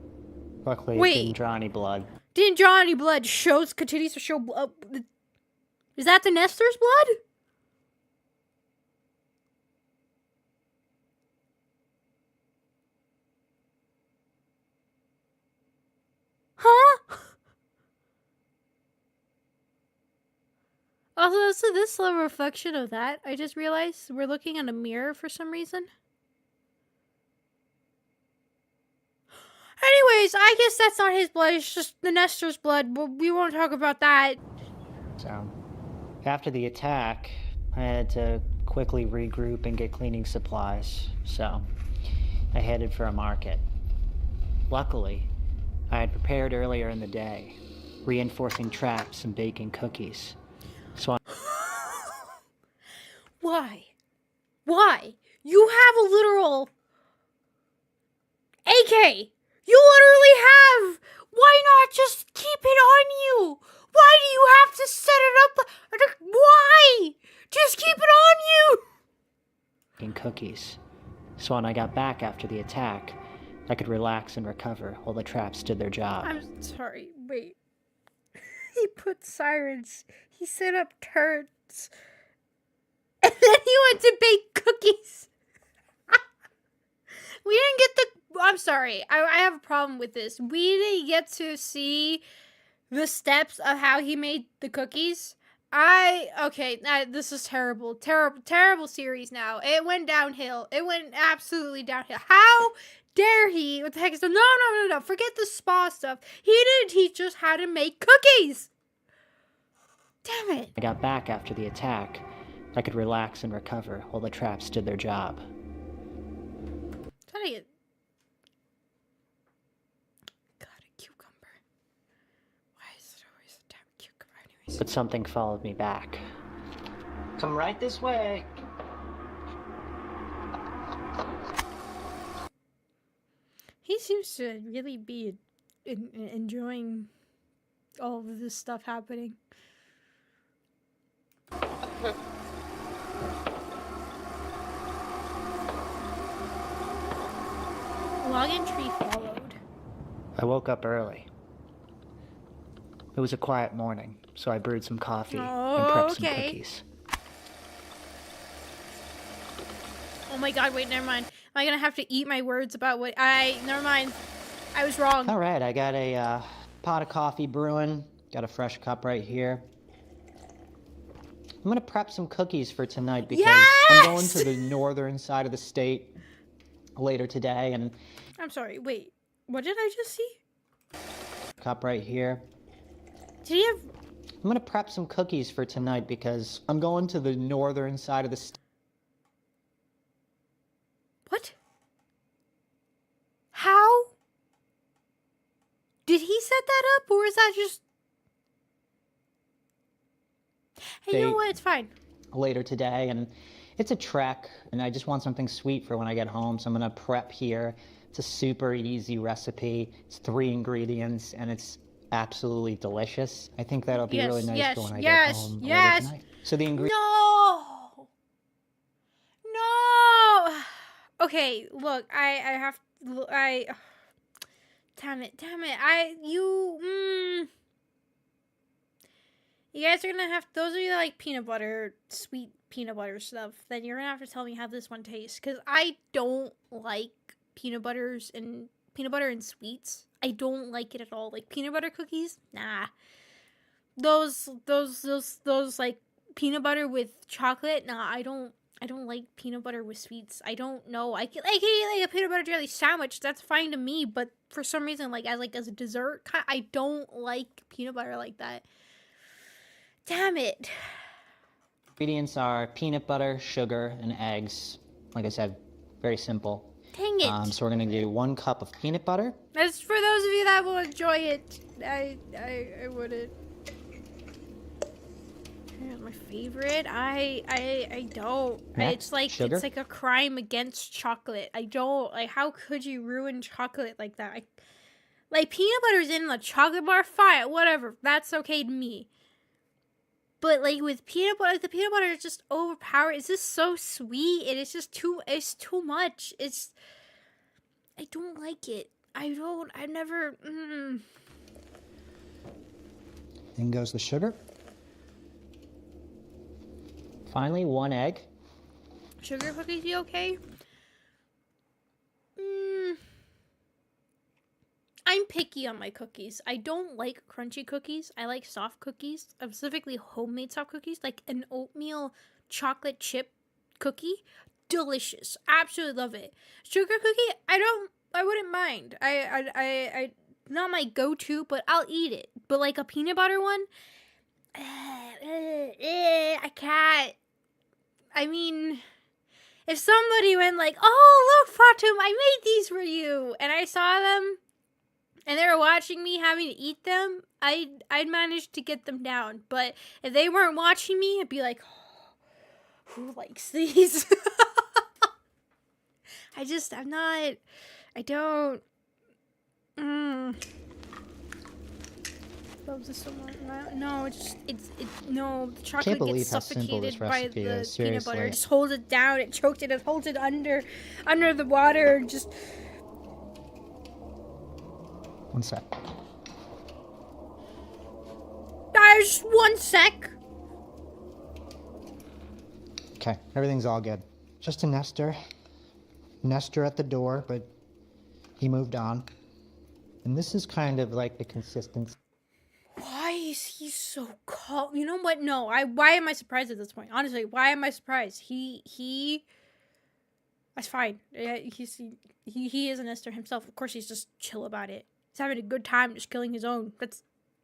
B: Luckily, it didn't draw any blood.
A: Didn't draw any blood. Continues to show blood. Is that the nester's blood? Huh? Also, so this is a reflection of that. I just realized we're looking in a mirror for some reason. Anyways, I guess that's not his blood. It's just the nester's blood, but we won't talk about that.
B: So, after the attack, I had to quickly regroup and get cleaning supplies. So, I headed for a market. Luckily, I had prepared earlier in the day, reinforcing traps and baking cookies. So
A: Why? You have a literal AK! You literally have! Why not just keep it on you? Why do you have to set it up? Why? Just keep it on you!
B: baking cookies. So when I got back after the attack, I could relax and recover while the traps did their job.
A: I'm sorry, wait. He put sirens. He set up turrets. And then he went to bake cookies. We didn't get the... I'm sorry. I have a problem with this. We didn't get to see the steps of how he made the cookies. This is terrible. Terrible series now. It went downhill. It went absolutely downhill. How dare he? What the heck is the... No. Forget the spa stuff. He didn't teach us how to make cookies. Damn it.
B: I got back after the attack. I could relax and recover while the traps did their job.
A: Trying to get... God, a cucumber. Why is it always a damn cucumber anyways?
B: But something followed me back. Come right this way.
A: He seems to really be enjoying all of this stuff happening. Log entry followed.
B: I woke up early. It was a quiet morning, so I brewed some coffee and prepped some cookies.
A: Oh my god, wait, never mind. Am I gonna have to eat my words about what never mind. I was wrong.
B: All right, I got a pot of coffee brewing. Got a fresh cup right here. I'm gonna prep some cookies for tonight because I'm going to the northern side of the state later today, and
A: I'm sorry, wait. What did I just see?
B: cup right here.
A: Did he have...
B: I'm gonna prep some cookies for tonight because I'm going to the northern side of the state.
A: What? How? Did he set that up, or is that just... Hey, you know what? It's fine.
B: Later today, and it's a trek, and I just want something sweet for when I get home, so I'm gonna prep here. It's a super easy recipe. It's 3 ingredients, and it's absolutely delicious. I think that'll be really nice for when I get home later tonight. So the ingredients...
A: No! No! Okay, look, I have... Damn it. You guys are gonna have... Those of you that like peanut butter, sweet peanut butter stuff, then you're gonna have to tell me how this one tastes. Because I don't like peanut butter and sweets. I don't like it at all. Like peanut butter cookies, nah. Those like peanut butter with chocolate, nah. I don't like peanut butter with sweets. I don't know. I can eat like a peanut butter jelly sandwich. That's fine to me. But for some reason, as a dessert, I don't like peanut butter like that. Damn it.
B: Ingredients are peanut butter, sugar, and eggs. Like I said, very simple.
A: Dang it.
B: So we're gonna do 1 cup of peanut butter.
A: As for those of you that will enjoy it, I wouldn't. My favorite? I don't. It's like
B: sugar.
A: It's like a crime against chocolate. I don't like. How could you ruin chocolate like that? Like peanut butter's in the chocolate bar, fine, whatever. That's okay to me. But like with peanut butter, like the peanut butter is just overpowered. It's just so sweet, and it's just too. It's too much. I don't like it. I never.
B: Then goes the sugar. Finally, 1 egg.
A: Sugar cookies, you okay? I'm picky on my cookies. I don't like crunchy cookies. I like soft cookies, specifically homemade soft cookies, like an oatmeal chocolate chip cookie. Delicious. Absolutely love it. Sugar cookie, I wouldn't mind. I not my go-to, but I'll eat it. But like a peanut butter one, I can't. I mean, if somebody went like, "Oh, look, Fatum, I made these for you," and I saw them, and they were watching me having to eat them, I'd manage to get them down. But if they weren't watching me, I'd be like, oh, who likes these? I don't. Loves this so much. No, no. The chocolate gets suffocated by the peanut butter. It just holds it down. It choked it. It holds it under the water. Just.
B: 1 sec.
A: Just 1 sec.
B: Okay, everything's all good. Just a Nestor at the door, but he moved on. And this is kind of like the consistency.
A: Why is he so calm? You know what? No, why am I surprised at this point? Honestly, why am I surprised? He that's fine. Yeah, he is an Esther himself. Of course, he's just chill about it. He's having a good time just killing his own.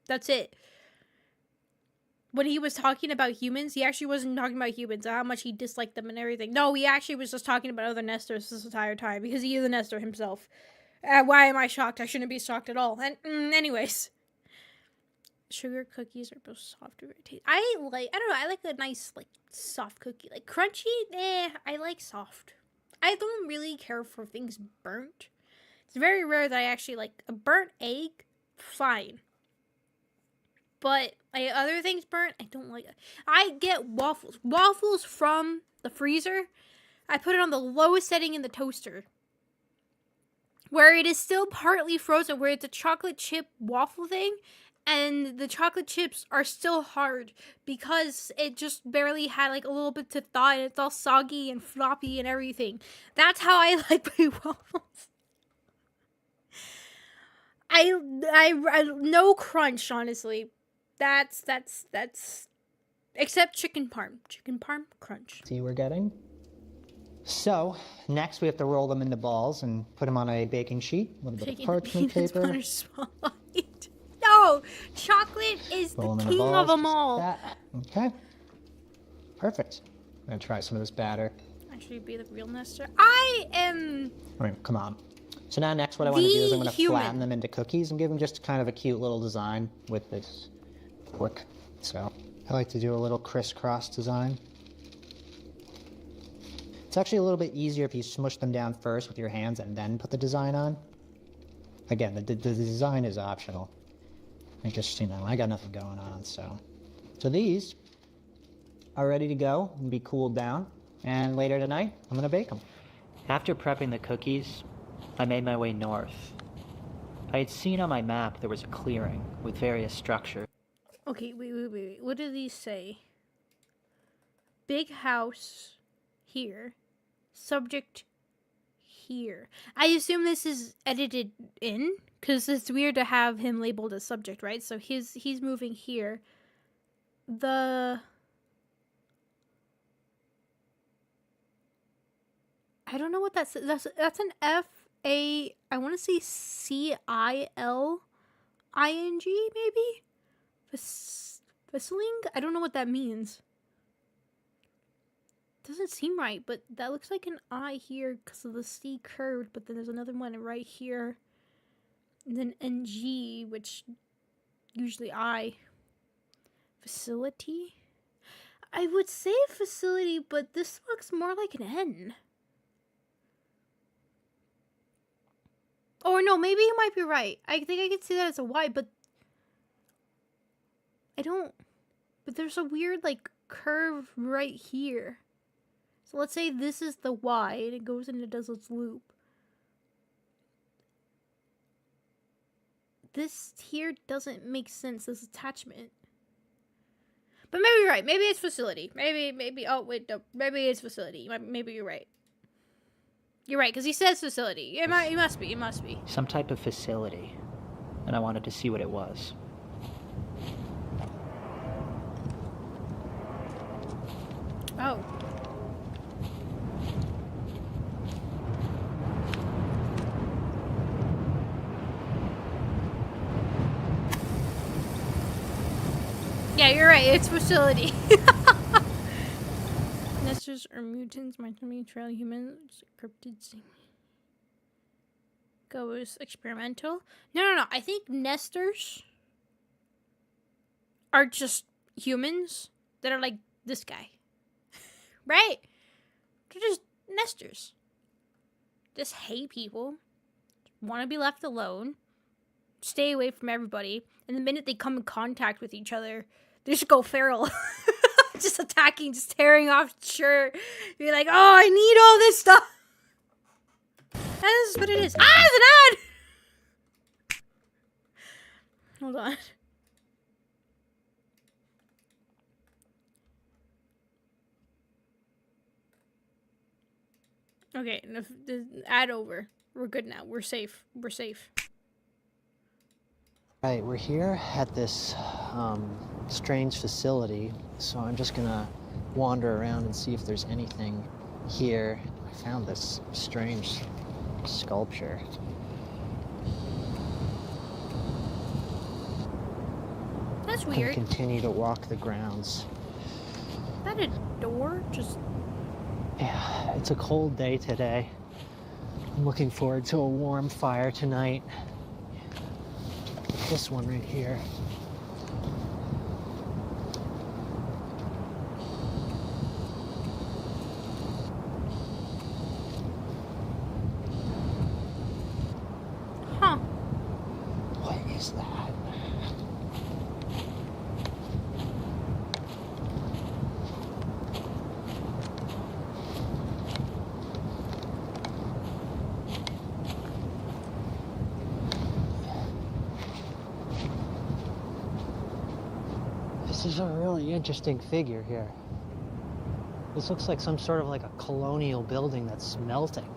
A: That's it. When he was talking about humans, he actually wasn't talking about humans, how much he disliked them and everything. No, he actually was just talking about other Nestors this entire time, because he is a Nestor himself. Why am I shocked? I shouldn't be shocked at all. And anyways. Sugar cookies are both soft and very tasty. I don't know, I like a nice, like, soft cookie. Like, crunchy, I like soft. I don't really care for things burnt. It's very rare that I actually like a burnt egg, fine. But other things burnt, I don't like it. I get waffles. Waffles from the freezer. I put it on the lowest setting in the toaster, where it is still partly frozen, where it's a chocolate chip waffle thing, and the chocolate chips are still hard because it just barely had like a little bit to thaw, and it's all soggy and floppy and everything. That's how I like my waffles. I no crunch, honestly. That's except chicken parm. Chicken parm crunch.
B: See we're getting. So next we have to roll them into balls and put them on a baking sheet. A little bit of
A: Taking
B: parchment
A: peanuts,
B: paper.
A: butter, swallowed. No, chocolate is
B: Roll
A: the
B: them into
A: king
B: balls,
A: of them
B: just
A: all.
B: like that. Okay. Perfect. I'm gonna try some of this batter.
A: Actually, be the real Nestor. I am.
B: All right, come on. So now next what I want to do is I'm going to
A: human.
B: flatten them into cookies and give them just kind of a cute little design with this fork. So I like to do a little crisscross design. It's actually a little bit easier if you smush them down first with your hands and then put the design on. Again, the design is optional. I just, I got nothing going on, so. So these are ready to go and be cooled down. And later tonight, I'm gonna bake them.
C: After prepping the cookies, I made my way north. I had seen on my map there was a clearing with various structures.
A: Okay, wait. What do these say? Big house here. Subject here. I assume this is edited in, because it's weird to have him labeled as subject, right? So he's moving here. I don't know what that's. That's an F-A... I want to say C-I-L-I-N-G, maybe? Whistling? I don't know what that means. Doesn't seem right, but that looks like an I here because of the C curved, but then there's another one right here. And then NG, which usually I. Facility? I would say facility, but this looks more like an N. Or no, maybe you might be right. I think I could see that as a Y, but I don't. But there's a weird, like, curve right here. So let's say this is the Y, and it goes and it does its loop. This here doesn't make sense, this attachment. But maybe you're right. Maybe it's facility. Maybe, oh, wait, no. Maybe it's facility. Maybe you're right. You're right, because he says facility. It must be.
C: Some type of facility, and I wanted to see what it was.
A: Oh. Yeah, you're right. It's facility. Nesters are mutants, might trail humans, cryptids. Goes experimental. No. I think nesters are just humans that are like this guy. Right? They're just nesters. Just hate people. Want to be left alone. Stay away from everybody. And the minute they come in contact with each other, they just go feral. Just attacking, just tearing off shirt. Be like, oh, I need all this stuff. And this is what it is. Ah, it's an ad! Hold on. Okay, the ad over. We're good now. We're safe.
B: Right, we're here at this strange facility, so I'm just gonna wander around and see if there's anything here. I found this strange sculpture.
A: That's
B: And
A: weird.
B: continue to walk the grounds.
A: Is that a door? Just...
B: Yeah, it's a cold day today. I'm looking forward to a warm fire tonight. This one right here.
A: Huh.
B: What is that? This is a really interesting figure here. This looks like some sort of like a colonial building that's melting.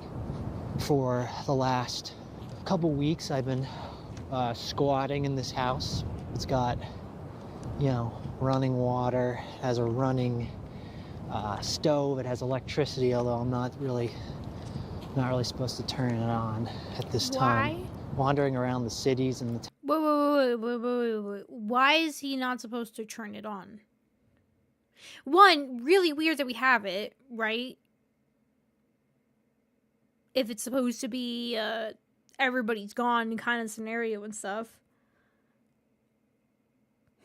B: For the last couple weeks, I've been squatting in this house. It's got, you know, running water, has a running stove, it has electricity, although I'm not really supposed to turn it on at this time. Wandering around the cities and the
A: Wait. Why is he not supposed to turn it on? One, really weird that we have it, right? If it's supposed to be everybody's gone kind of scenario and stuff.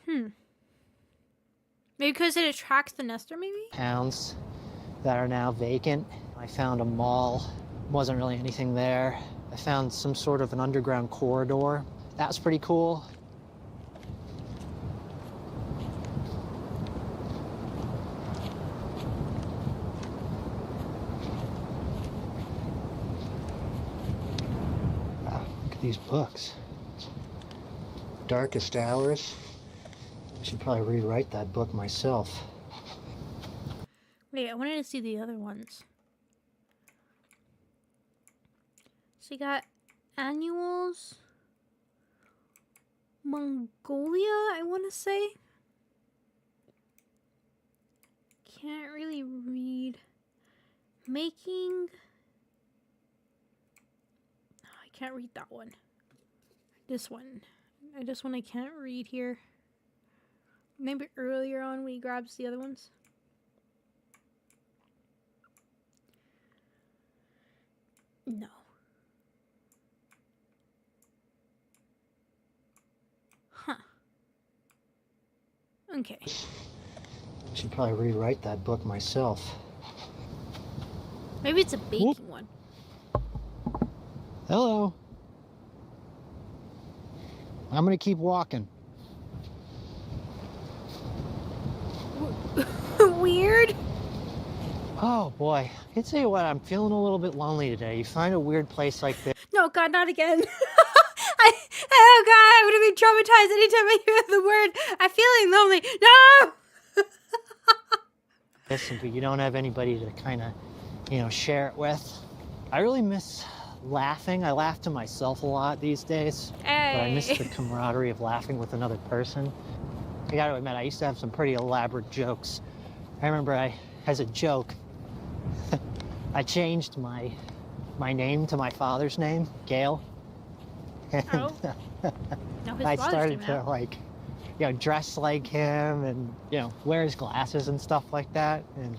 A: Maybe because it attracts the nester, maybe?
B: towns that are now vacant. I found a mall, wasn't really anything there. I found some sort of an underground corridor. That was pretty cool. Wow, look at these books. Darkest Hours. I should probably rewrite that book myself.
A: Wait, I wanted to see the other ones. So you got annuals. Mongolia, I want to say. Can't really read. Making. Oh, I can't read that one. This one. This one I can't read here. Maybe earlier on when he grabs the other ones. No. Huh. Okay.
B: I should probably rewrite that book myself.
A: Maybe it's a baking
B: Whoop.
A: one.
B: Hello. I'm gonna keep walking.
A: Weird.
B: Oh boy, I can tell you what, I'm feeling a little bit lonely today. You find a weird place like this.
A: No, God, not again. Oh God, I'm gonna be traumatized anytime I hear the word. I'm feeling lonely. No.
B: Listen, but you don't have anybody to kind of, you know, share it with. I really miss laughing. I laugh to myself a lot these days, but I miss the camaraderie of laughing with another person. I gotta admit, I used to have some pretty elaborate jokes. I remember as a joke, I changed my name to my father's name, Gail. And
A: Oh. No, his
B: I
A: father's
B: started
A: name
B: to
A: now.
B: like, you know, dress like him and, you know, wear his glasses and stuff like that. And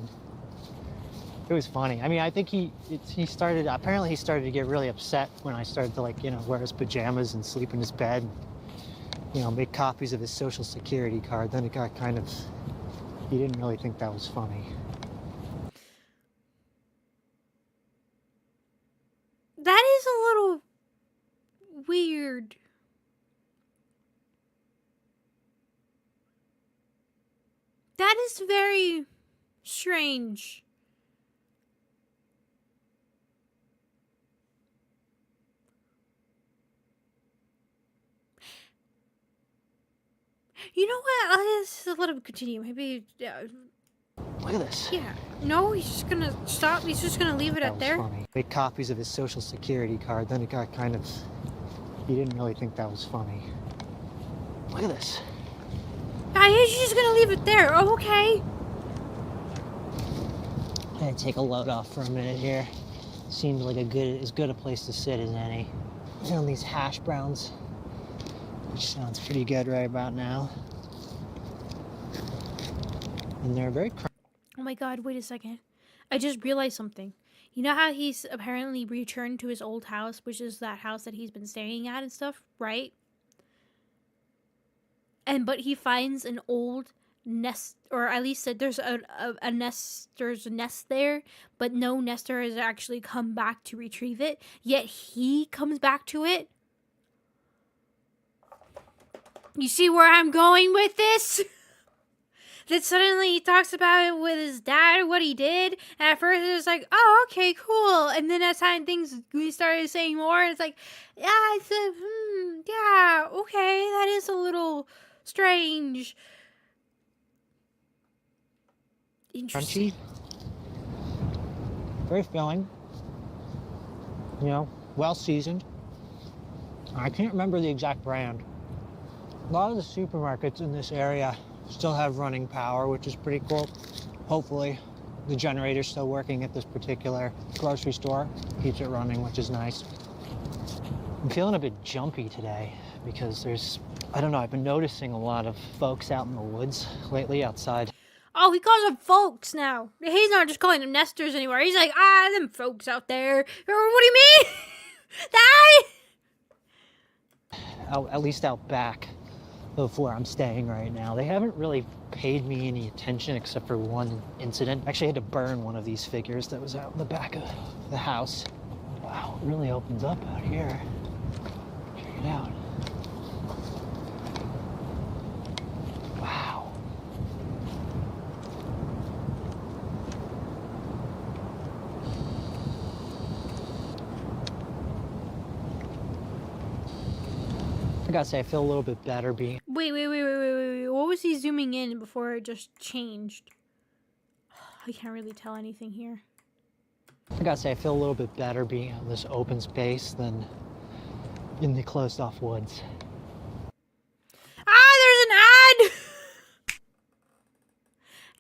B: it was funny. I mean, I think apparently he started to get really upset when I started to, like, you know, wear his pajamas and sleep in his bed and, you know, make copies of his social security card. Then it got kind of, he didn't really think that was funny.
A: That is a little weird. That is very strange. You know what? Let's let him continue. Maybe.
B: Look at this.
A: Yeah. No, he's just gonna stop. He's just gonna leave it
B: That
A: at
B: was
A: there.
B: funny. Make copies of his social security card. Then it got kind of, he didn't really think that was funny. Look at this.
A: Yeah, he's just gonna leave it there. Oh, okay.
B: I'm gonna take a load off for a minute here. Seems like as good a place to sit as any. Found these hash browns, which sounds pretty good right about now. And they're very
A: Oh my God! Wait a second. I just realized something. You know how he's apparently returned to his old house, which is that house that he's been staying at and stuff, right? But he finds an old nest, or at least there's a nest. There's a nest there, but no nester has actually come back to retrieve it. Yet he comes back to it. You see where I'm going with this? That suddenly he talks about it with his dad, what he did. And at first it was like, oh, okay, cool. And then as time we started saying more, it's like, yeah, yeah, okay, that is a little strange. Interesting.
B: crunchy. Very filling. You know, well seasoned. I can't remember the exact brand. A lot of the supermarkets in this area still have running power, which is pretty cool. Hopefully, the generator's still working at this particular grocery store. Keeps it running, which is nice. I'm feeling a bit jumpy today because I don't know, I've been noticing a lot of folks out in the woods lately outside.
A: Oh, he calls them folks now. He's not just calling them nesters anymore. He's like, them folks out there. What do you mean?
B: At least out back of where I'm staying right now. They haven't really paid me any attention except for one incident. Actually, I had to burn one of these figures that was out in the back of the house. Wow, it really opens up out here. Check it out. Wow. I gotta say, I feel a little bit better being...
A: Wait. What was he zooming in before it just changed? I can't really tell anything here.
B: I gotta say, I feel a little bit better being in this open space than in the closed off woods.
A: There's an ad!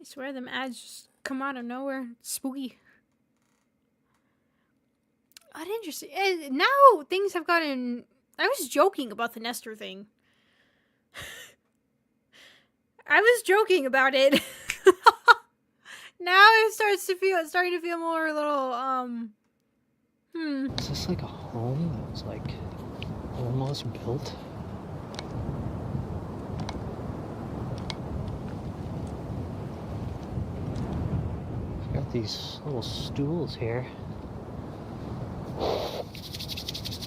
A: I swear them ads just come out of nowhere. It's spooky. What interesting. Now things have gotten... I was joking about the Nestor thing. I was joking about it. Now it starting to feel more a little,
B: Is this like a home that was like almost built? I've got these little stools here.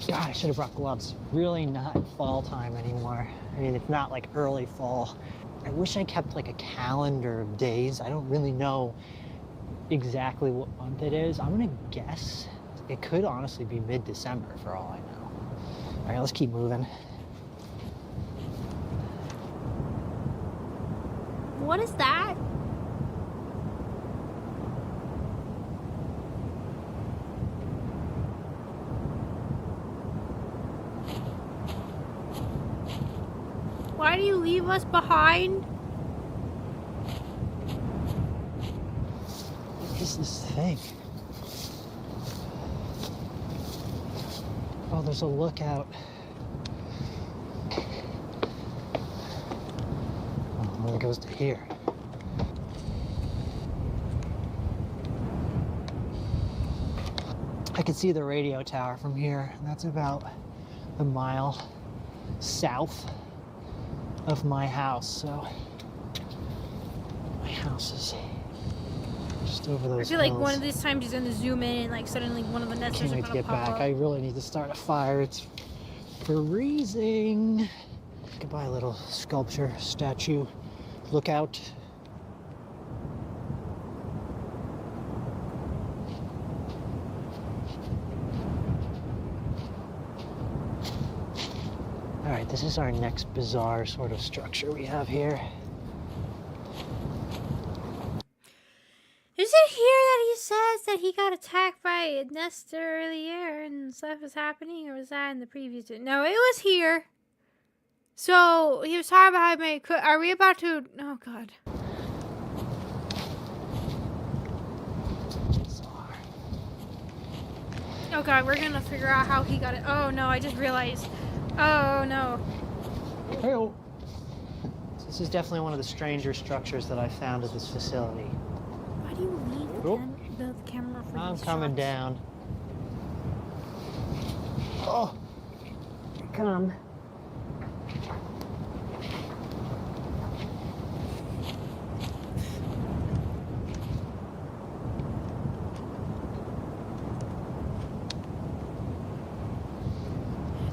B: God, I should have brought gloves. Really not fall time anymore. I mean, it's not like early fall. I wish I kept like a calendar of days. I don't really know exactly what month it is. I'm gonna guess it could honestly be mid-December for all I know. All right, let's keep moving.
A: what is that? Why do you leave us behind?
B: What is this thing? Oh, there's a lookout. Oh, well, it goes to here. I can see the radio tower from here, and that's about a mile south of my house, so my house is just over those
A: I feel like
B: hills.
A: one of these times he's gonna zoom in and like suddenly one of the
B: I
A: nesters
B: can't
A: are
B: wait to
A: gonna
B: get
A: pop
B: back.
A: up.
B: I really need to start a fire. It's freezing. Goodbye, little sculpture, statue, lookout. All right, this is our next bizarre sort of structure we have here.
A: Is it here that he says that he got attacked by a nest earlier and stuff was happening, or was that in the previous? No, it was here. So he was talking about how he made. Are we about to? Oh God.
B: Bizarre.
A: Oh God, we're gonna figure out how he got it. Oh no, I just realized. Oh no.
B: Hey-o. This is definitely one of the stranger structures that I found at this facility.
A: Why do you leave the camera for
B: I'm
A: these
B: coming
A: shots?
B: down. Oh, here I come.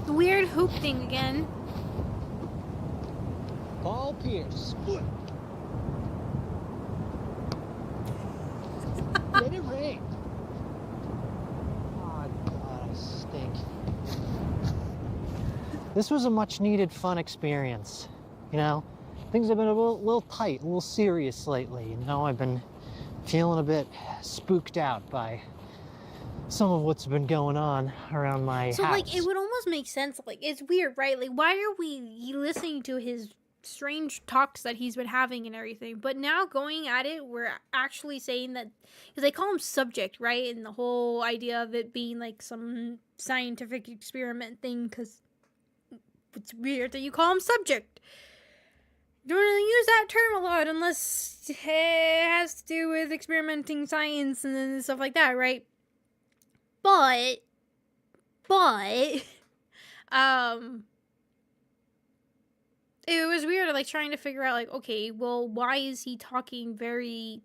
A: The weird hoop thing again.
B: Paul Pierce. Let it rain. Oh God, I stink. This was a much needed fun experience. You know, things have been a little tight, a little serious lately. You know, I've been feeling a bit spooked out by some of what's been going on around my
A: So,
B: house.
A: like, it would almost make sense. Like, it's weird, right? Like, why are we listening to his strange talks that he's been having and everything? But now going at it, we're actually saying that, because they call him subject, right? And the whole idea of it being like some scientific experiment thing, because it's weird that you call him subject. Don't really use that term a lot unless it has to do with experimenting science and stuff like that, right? But it was weird, like, trying to figure out, like, okay, well, why is he talking very,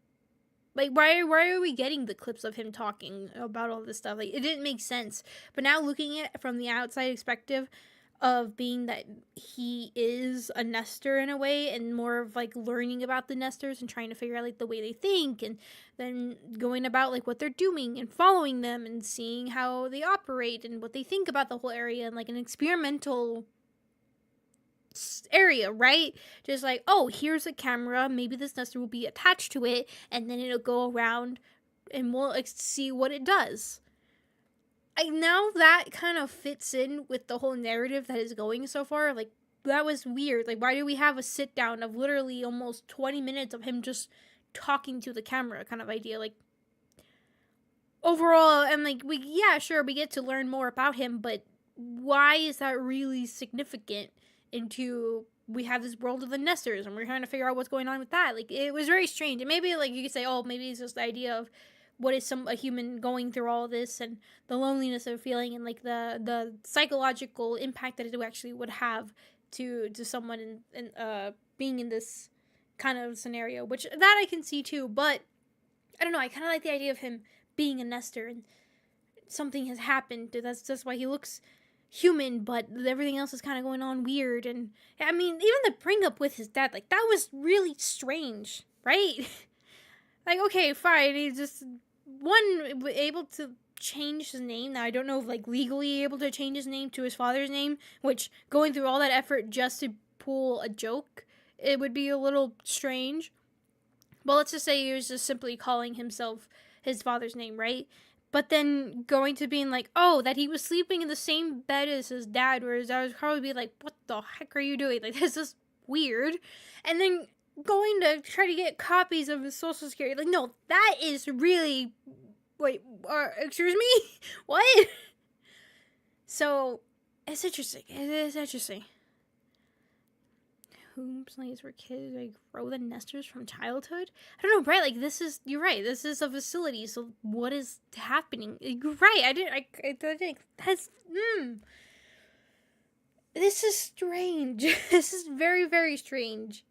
A: like, why are we getting the clips of him talking about all this stuff? Like, it didn't make sense. But now looking at it from the outside perspective of being that he is a nester in a way, and more of, like, learning about the nesters and trying to figure out, like, the way they think, and then going about, like, what they're doing and following them and seeing how they operate and what they think about the whole area, and, like, an experimental area, right? Just like, oh, here's a camera, maybe this nester will be attached to it, and then it'll go around and we'll see what it does. Now that kind of fits in with the whole narrative that is going so far. Like, that was weird. Like, why do we have a sit down of literally almost 20 minutes of him just talking to the camera kind of idea? Like, overall, and like, yeah, sure, we get to learn more about him, but why is that really significant into we have this world of the nesters and we're trying to figure out what's going on with that? Like, it was very strange. And maybe, like, you could say, oh, maybe it's just the idea of what is a human going through all this and the loneliness of feeling, and like the psychological impact that it actually would have to someone in being in this kind of scenario, which that I can see too. But I don't know, I kind of like the idea of him being a nester and something has happened. That's why he looks human, but everything else is kind of going on weird. And I mean, even the bring up with his dad, like, that was really strange, right? Like, okay, fine, he's just able to change his name. Now, I don't know if, like, legally able to change his name to his father's name, which, going through all that effort just to pull a joke, it would be a little strange. But let's just say he was just simply calling himself his father's name, right? But then going to being like, oh, that he was sleeping in the same bed as his dad, whereas I would probably be like, what the heck are you doing? Like, this is weird. And then going to try to get copies of his social security. Like, no, that is really, wait, excuse me? What? So, it's interesting. It is interesting. Whom slaves were kids, like, grow the nesters from childhood? I don't know, right? Like, you're right, this is a facility, so what is happening? You're right, I think that's, this is strange. This is very, very strange.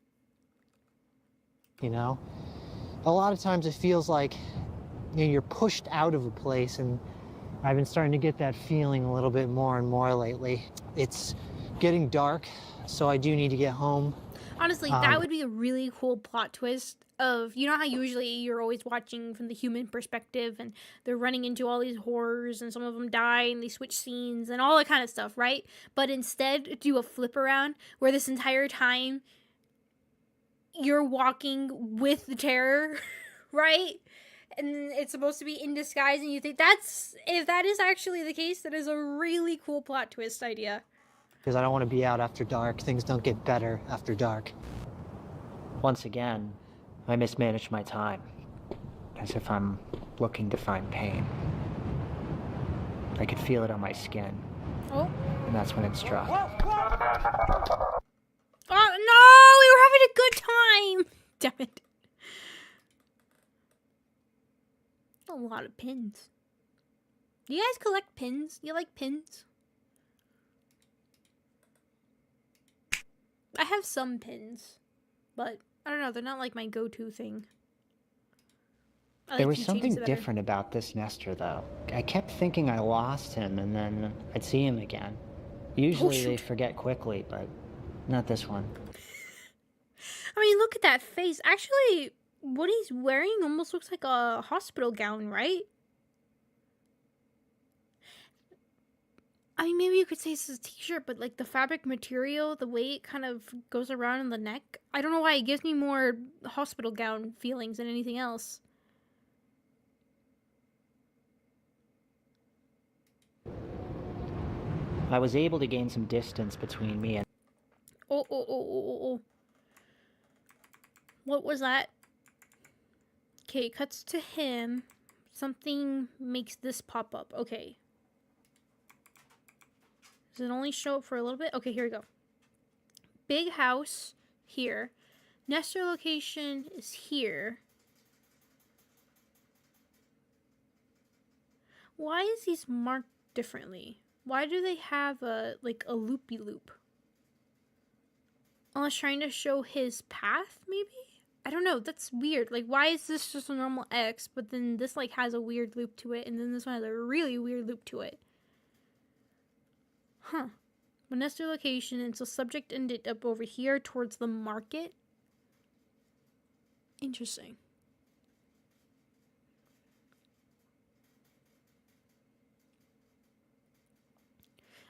B: You know, a lot of times it feels like, you know, you're pushed out of a place, and I've been starting to get that feeling a little bit more and more lately. It's getting dark, so I do need to get home.
A: Honestly, that would be a really cool plot twist of, you know how usually you're always watching from the human perspective and they're running into all these horrors and some of them die and they switch scenes and all that kind of stuff, right? But instead do a flip around where this entire time you're walking with the terror, right? And it's supposed to be in disguise, and you think if that is actually the case, that is a really cool plot twist idea.
B: Because I don't want to be out after dark. Things don't get better after dark.
C: Once again, I mismanaged my time. As if I'm looking to find pain. I could feel it on my skin.
A: Oh.
C: And that's when it struck.
A: Oh, no! We were having a good time! Damn it. A lot of pins. Do you guys collect pins? You like pins? I have some pins, but I don't know, they're not like my go-to thing.
C: There was something different about this nester, though. I kept thinking I lost him, and then I'd see him again. Usually they forget quickly, but not this one.
A: I mean, look at that face. Actually, what he's wearing almost looks like a hospital gown, right? I mean, maybe you could say this is a t-shirt, but like the fabric material, the way it kind of goes around in the neck, I don't know why, it gives me more hospital gown feelings than anything else.
C: I was able to gain some distance between me and...
A: Oh. What was that? Okay, it cuts to him. Something makes this pop up. Okay. Does it only show up for a little bit? Okay, here we go. Big house here. Nestor location is here. Why is these marked differently? Why do they have a loopy-loop? Unless trying to show his path, maybe? I don't know, that's weird. Like, why is this just a normal X, but then this, like, has a weird loop to it, and then this one has a really weird loop to it? Huh. Nestor location, and so subject ended up over here towards the market. Interesting.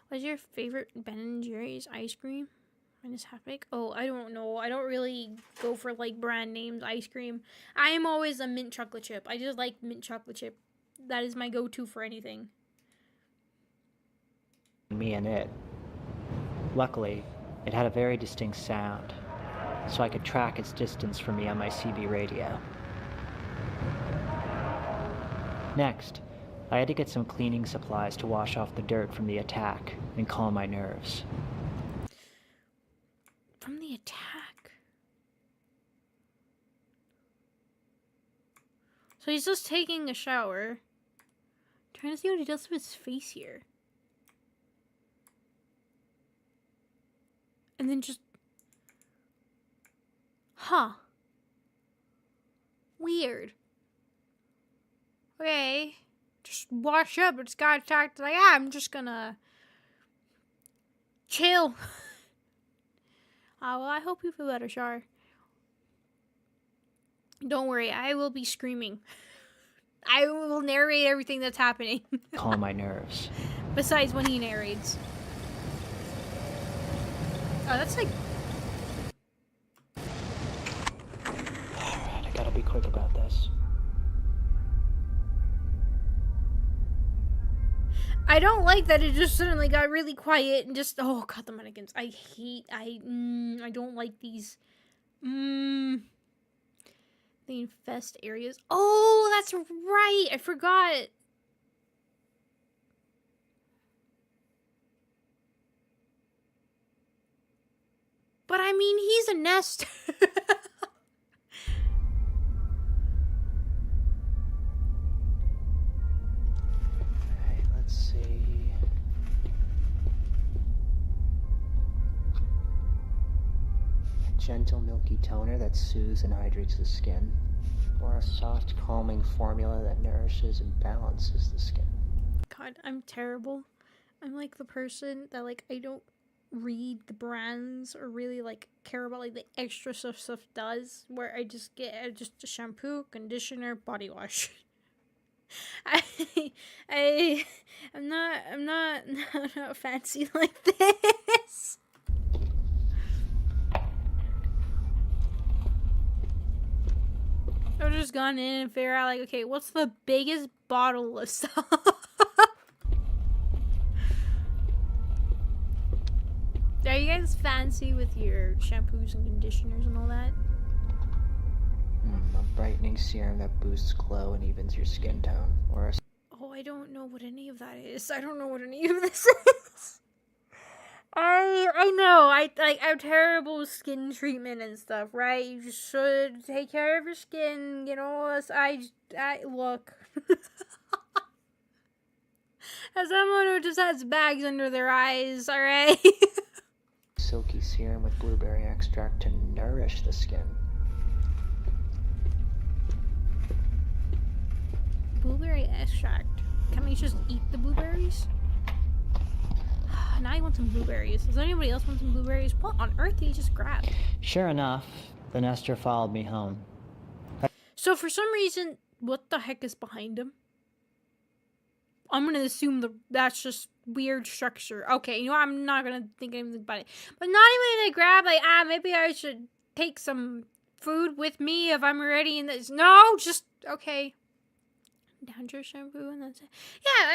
A: What's your favorite Ben & Jerry's ice cream? Minus half baked? Oh, I don't know. I don't really go for like brand names ice cream. I am always a mint chocolate chip. I just like mint chocolate chip. That is my go-to for anything.
C: Me and it. Luckily, it had a very distinct sound, so I could track its distance from me on my CB radio. Next, I had to get some cleaning supplies to wash off the dirt from the attack and calm my nerves.
A: From the attack? So he's just taking a shower. Trying to see what he does with his face here. And then just... Huh. Weird. Okay. Just wash up. It's got attacked. Like, I'm just gonna... chill. Well, I hope you feel better, Char. Don't worry, I will be screaming. I will narrate everything that's happening.
C: Calm my nerves.
A: Besides when he narrates. Oh, that's like...
C: Alright, I gotta be quick about this.
A: I don't like that it just suddenly got really quiet and just... Oh, God, the mannequins. I don't like these. They infest areas. Oh, that's right. I forgot. But I mean, he's a nest.
C: Alright, let's see. A gentle milky toner that soothes and hydrates the skin, or a soft calming formula that nourishes and balances the skin.
A: God, I'm terrible. I'm like the person that like I don't read the brands or really like care about like the extra stuff does, where I just get just a shampoo, conditioner, body wash. I'm not fancy like this. I've just gone in and figure out like, okay, what's the biggest bottle of stuff? Are you guys fancy with your shampoos and conditioners and all that?
C: A brightening serum that boosts glow and evens your skin tone, or a...
A: Oh, I don't know what any of that is. I don't know what any of this is. I know. I have terrible skin treatment and stuff, right? You just should take care of your skin, you know. I look. As someone who just has bags under their eyes, all right.
C: silky serum with blueberry extract to nourish the skin.
A: Blueberry extract. Can we just eat the blueberries? Now I want some blueberries. Does anybody else want some blueberries? What on earth did he just grab?
C: Sure enough, the nester followed me home.
A: So for some reason, what the heck is behind him? I'm gonna assume that's just weird structure. Okay, you know what? I'm not gonna think anything about it. But not even they grab like, maybe I should take some food with me if I'm already in this. No, just okay. Down your shampoo and that's it. Yeah,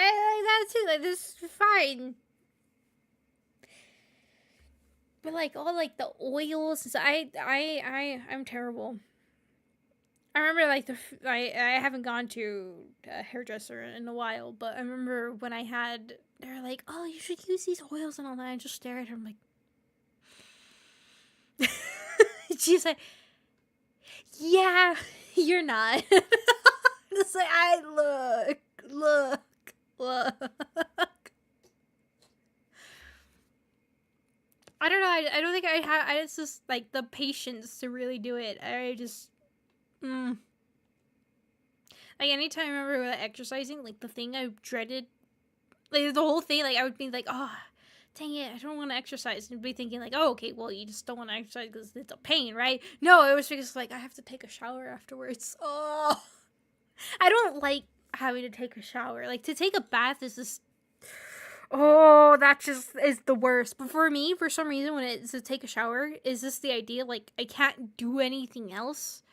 A: that's it. Like this is fine. But like all like the oils, I'm terrible. I remember like I haven't gone to a hairdresser in a while, but I remember when I had, they're like, oh, you should use these oils and all that. I just stare at her. I'm like, she's like, yeah, you're not. It's like, look. I don't know. I don't think I have. It's just like the patience to really do it. I just, like anytime I remember exercising, like the thing I dreaded, like the whole thing, like I would be like, oh, dang it, I don't want to exercise, and be thinking like, oh, okay, well, you just don't want to exercise because it's a pain, right? No, it was because like I have to take a shower afterwards. Oh, I don't like having to take a shower. Like to take a bath is just, oh, that just is the worst. But for me, for some reason, when it's to take a shower, is this the idea like I can't do anything else?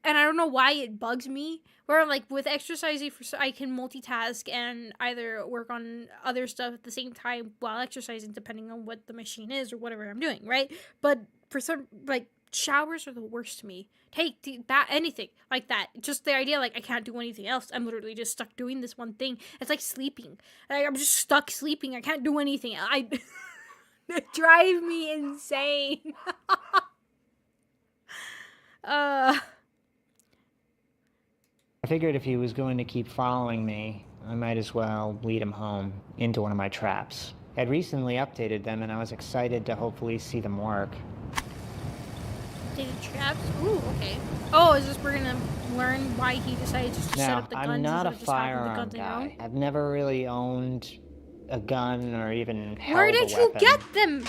A: And I don't know why it bugs me. Where like with exercising, I can multitask and either work on other stuff at the same time while exercising, depending on what the machine is or whatever I'm doing, right? But for some, like, showers are the worst to me. Take that, anything like that. Just the idea, like, I can't do anything else. I'm literally just stuck doing this one thing. It's like sleeping. Like, I'm just stuck sleeping. I can't do anything. It drives me insane.
C: I figured if he was going to keep following me, I might as well lead him home into one of my traps. I'd recently updated them, and I was excited to hopefully see them work.
A: Updated traps? Ooh, okay. Oh, is this we're gonna learn why he decided just to set up the guns?
C: I'm not a
A: instead of just having the
C: firearm
A: guns
C: guy. I've never really owned a gun or even held a weapon.
A: Where did you get them?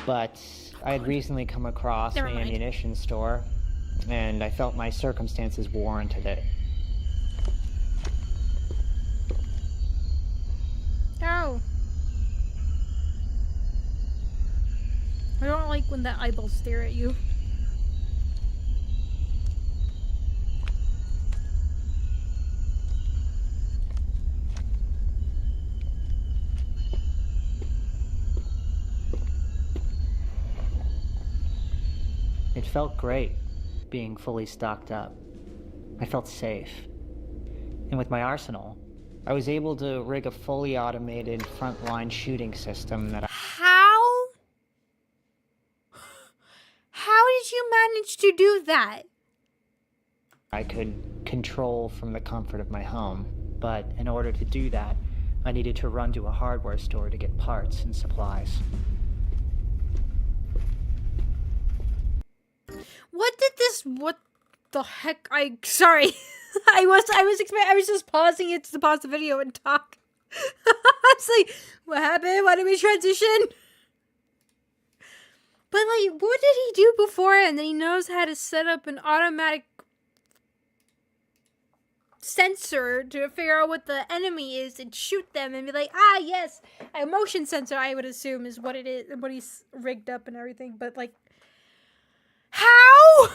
C: But I had recently come across an ammunition store, and I felt my circumstances warranted it.
A: Ow. I don't like when the eyeballs stare at you.
C: It felt great, being fully stocked up. I felt safe. And with my arsenal, I was able to rig a fully automated frontline shooting system that
A: How did you manage to do that?
C: I could control from the comfort of my home. But in order to do that, I needed to run to a hardware store to get parts and supplies.
A: What the heck? Sorry. I was just pausing it to pause the video and talk. I was like, what happened? Why did we transition? But like, what did he do before? And then he knows how to set up an automatic sensor to figure out what the enemy is and shoot them and be like, ah, yes, a motion sensor, I would assume, is what it is, what he's rigged up and everything. But like, how?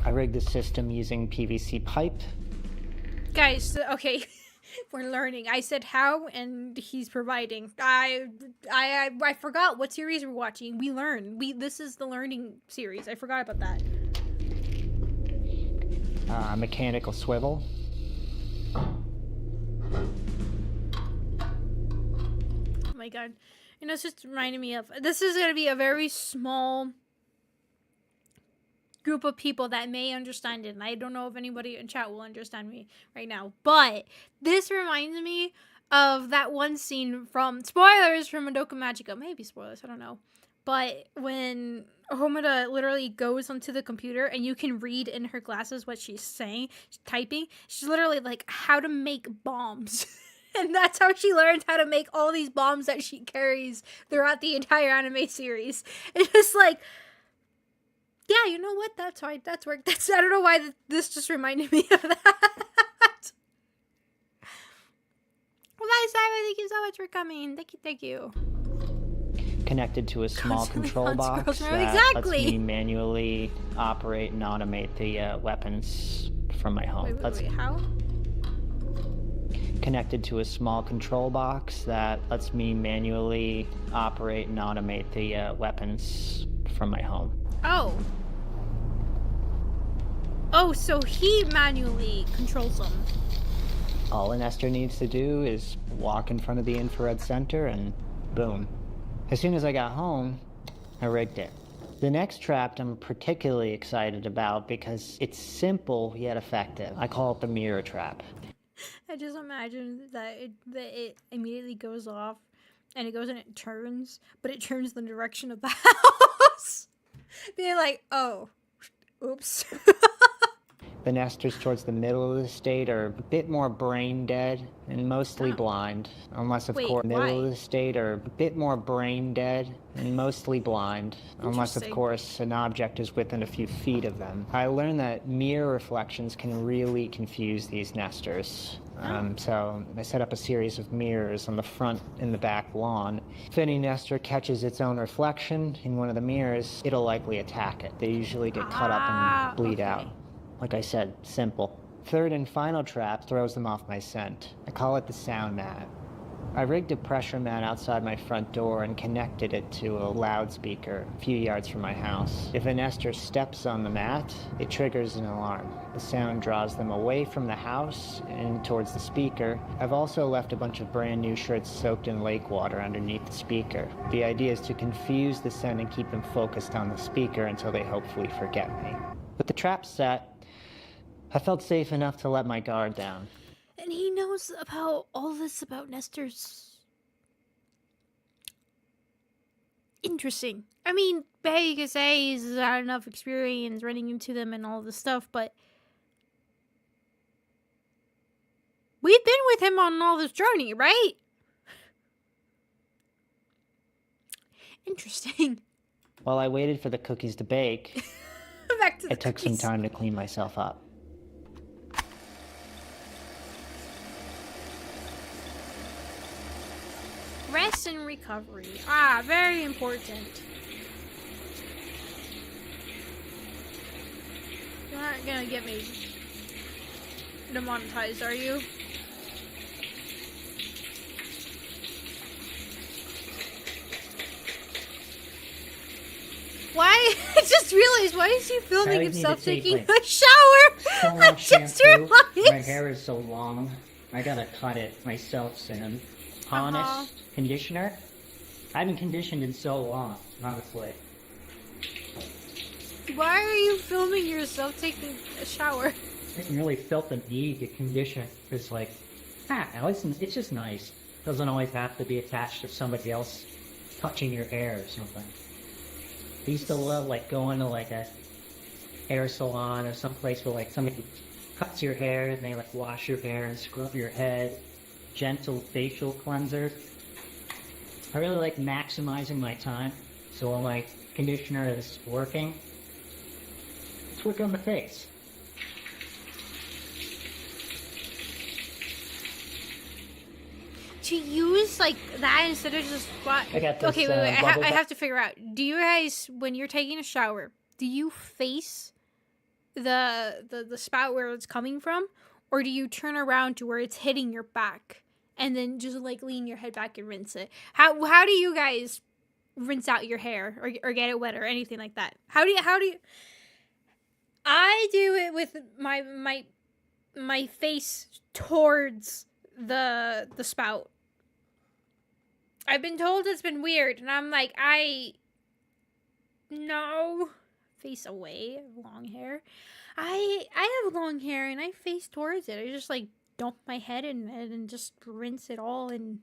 C: I rigged the system using PVC pipe.
A: Guys, okay, we're learning. I said how, and he's providing. I forgot what series we're watching. We learn. This is the learning series. I forgot about that.
C: Mechanical swivel.
A: Oh my god. You know, it's just reminding me of, this is going to be a very small group of people that may understand it, and I don't know if anybody in chat will understand me right now, but this reminds me of that one scene from, spoilers, from Madoka Magica, maybe spoilers, I don't know, but when Homura literally goes onto the computer and you can read in her glasses what she's saying, she's typing, she's literally like, how to make bombs. And that's how she learns how to make all these bombs that she carries throughout the entire anime series. It's just like, yeah, you know what? That's right. That's work. I don't know why this just reminded me of that. Well, guys, thank you so much for coming. Thank you.
C: connected to a small
A: Constantly
C: control
A: on
C: box
A: scrolls.
C: that
A: Exactly.
C: lets me manually operate and automate the weapons from my home.
A: Wait, how?
C: Connected to a small control box that lets me manually operate and automate the weapons from my home.
A: Oh. Oh, so he manually controls them.
C: All a nester needs to do is walk in front of the infrared center and boom. As soon as I got home, I rigged it. The next trap I'm particularly excited about because it's simple yet effective. I call it the mirror trap.
A: I just imagine that it immediately goes off and it goes and it turns, but it turns the direction of the house. Being like, oh, oops.
C: The nesters towards the middle of the state are a bit more brain dead and mostly blind. Unless, of course, middle of the state are a bit more brain dead and mostly blind. Unless, of course, an object is within a few feet of them. I learned that mirror reflections can really confuse these nesters. So I set up a series of mirrors on the front and the back lawn. If any nester catches its own reflection in one of the mirrors, it'll likely attack it. They usually get cut up and bleed out. Like I said, simple. Third and final trap throws them off my scent. I call it the sound mat. I rigged a pressure mat outside my front door and connected it to a loudspeaker a few yards from my house. If a nester steps on the mat, it triggers an alarm. The sound draws them away from the house and towards the speaker. I've also left a bunch of brand new shirts soaked in lake water underneath the speaker. The idea is to confuse the scent and keep them focused on the speaker until they hopefully forget me. With the trap set, I felt safe enough to let my guard down.
A: And he knows about all this about nesters. Interesting. I mean, you could say he's had enough experience running into them and all this stuff, but we've been with him on all this journey, right? Interesting.
C: While I waited for the cookies to bake, I took some time to clean myself up.
A: Rest and recovery. Very important. You aren't gonna get me demonetized, are you? Why? I just realized, why is he filming himself taking a shower?
D: So much shampoo. My hair is so long. I gotta cut it myself soon. Honest conditioner? I haven't conditioned in so long, honestly.
A: Why are you filming yourself taking a shower?
D: I didn't really felt the need to condition. It's like, it's just nice. Doesn't always have to be attached to somebody else touching your hair or something. I used to love like going to like a hair salon or someplace where like somebody cuts your hair and they like wash your hair and scrub your head. Gentle facial cleanser. I really like maximizing my time. So while my conditioner is working, let's work on the face.
A: To use like that instead of just what?
D: I got this,
A: okay, wait. I have to figure out. Do you guys, when you're taking a shower, do you face the spout where it's coming from, or do you turn around to where it's hitting your back and then just like lean your head back and rinse it? How do you guys rinse out your hair or get it wet or anything like that? How do you? I do it with my face towards the spout. I've been told it's been weird, and I'm like, no, face away. I have long hair. I have long hair, and I face towards it. I just like dump my head in it and just rinse it all, and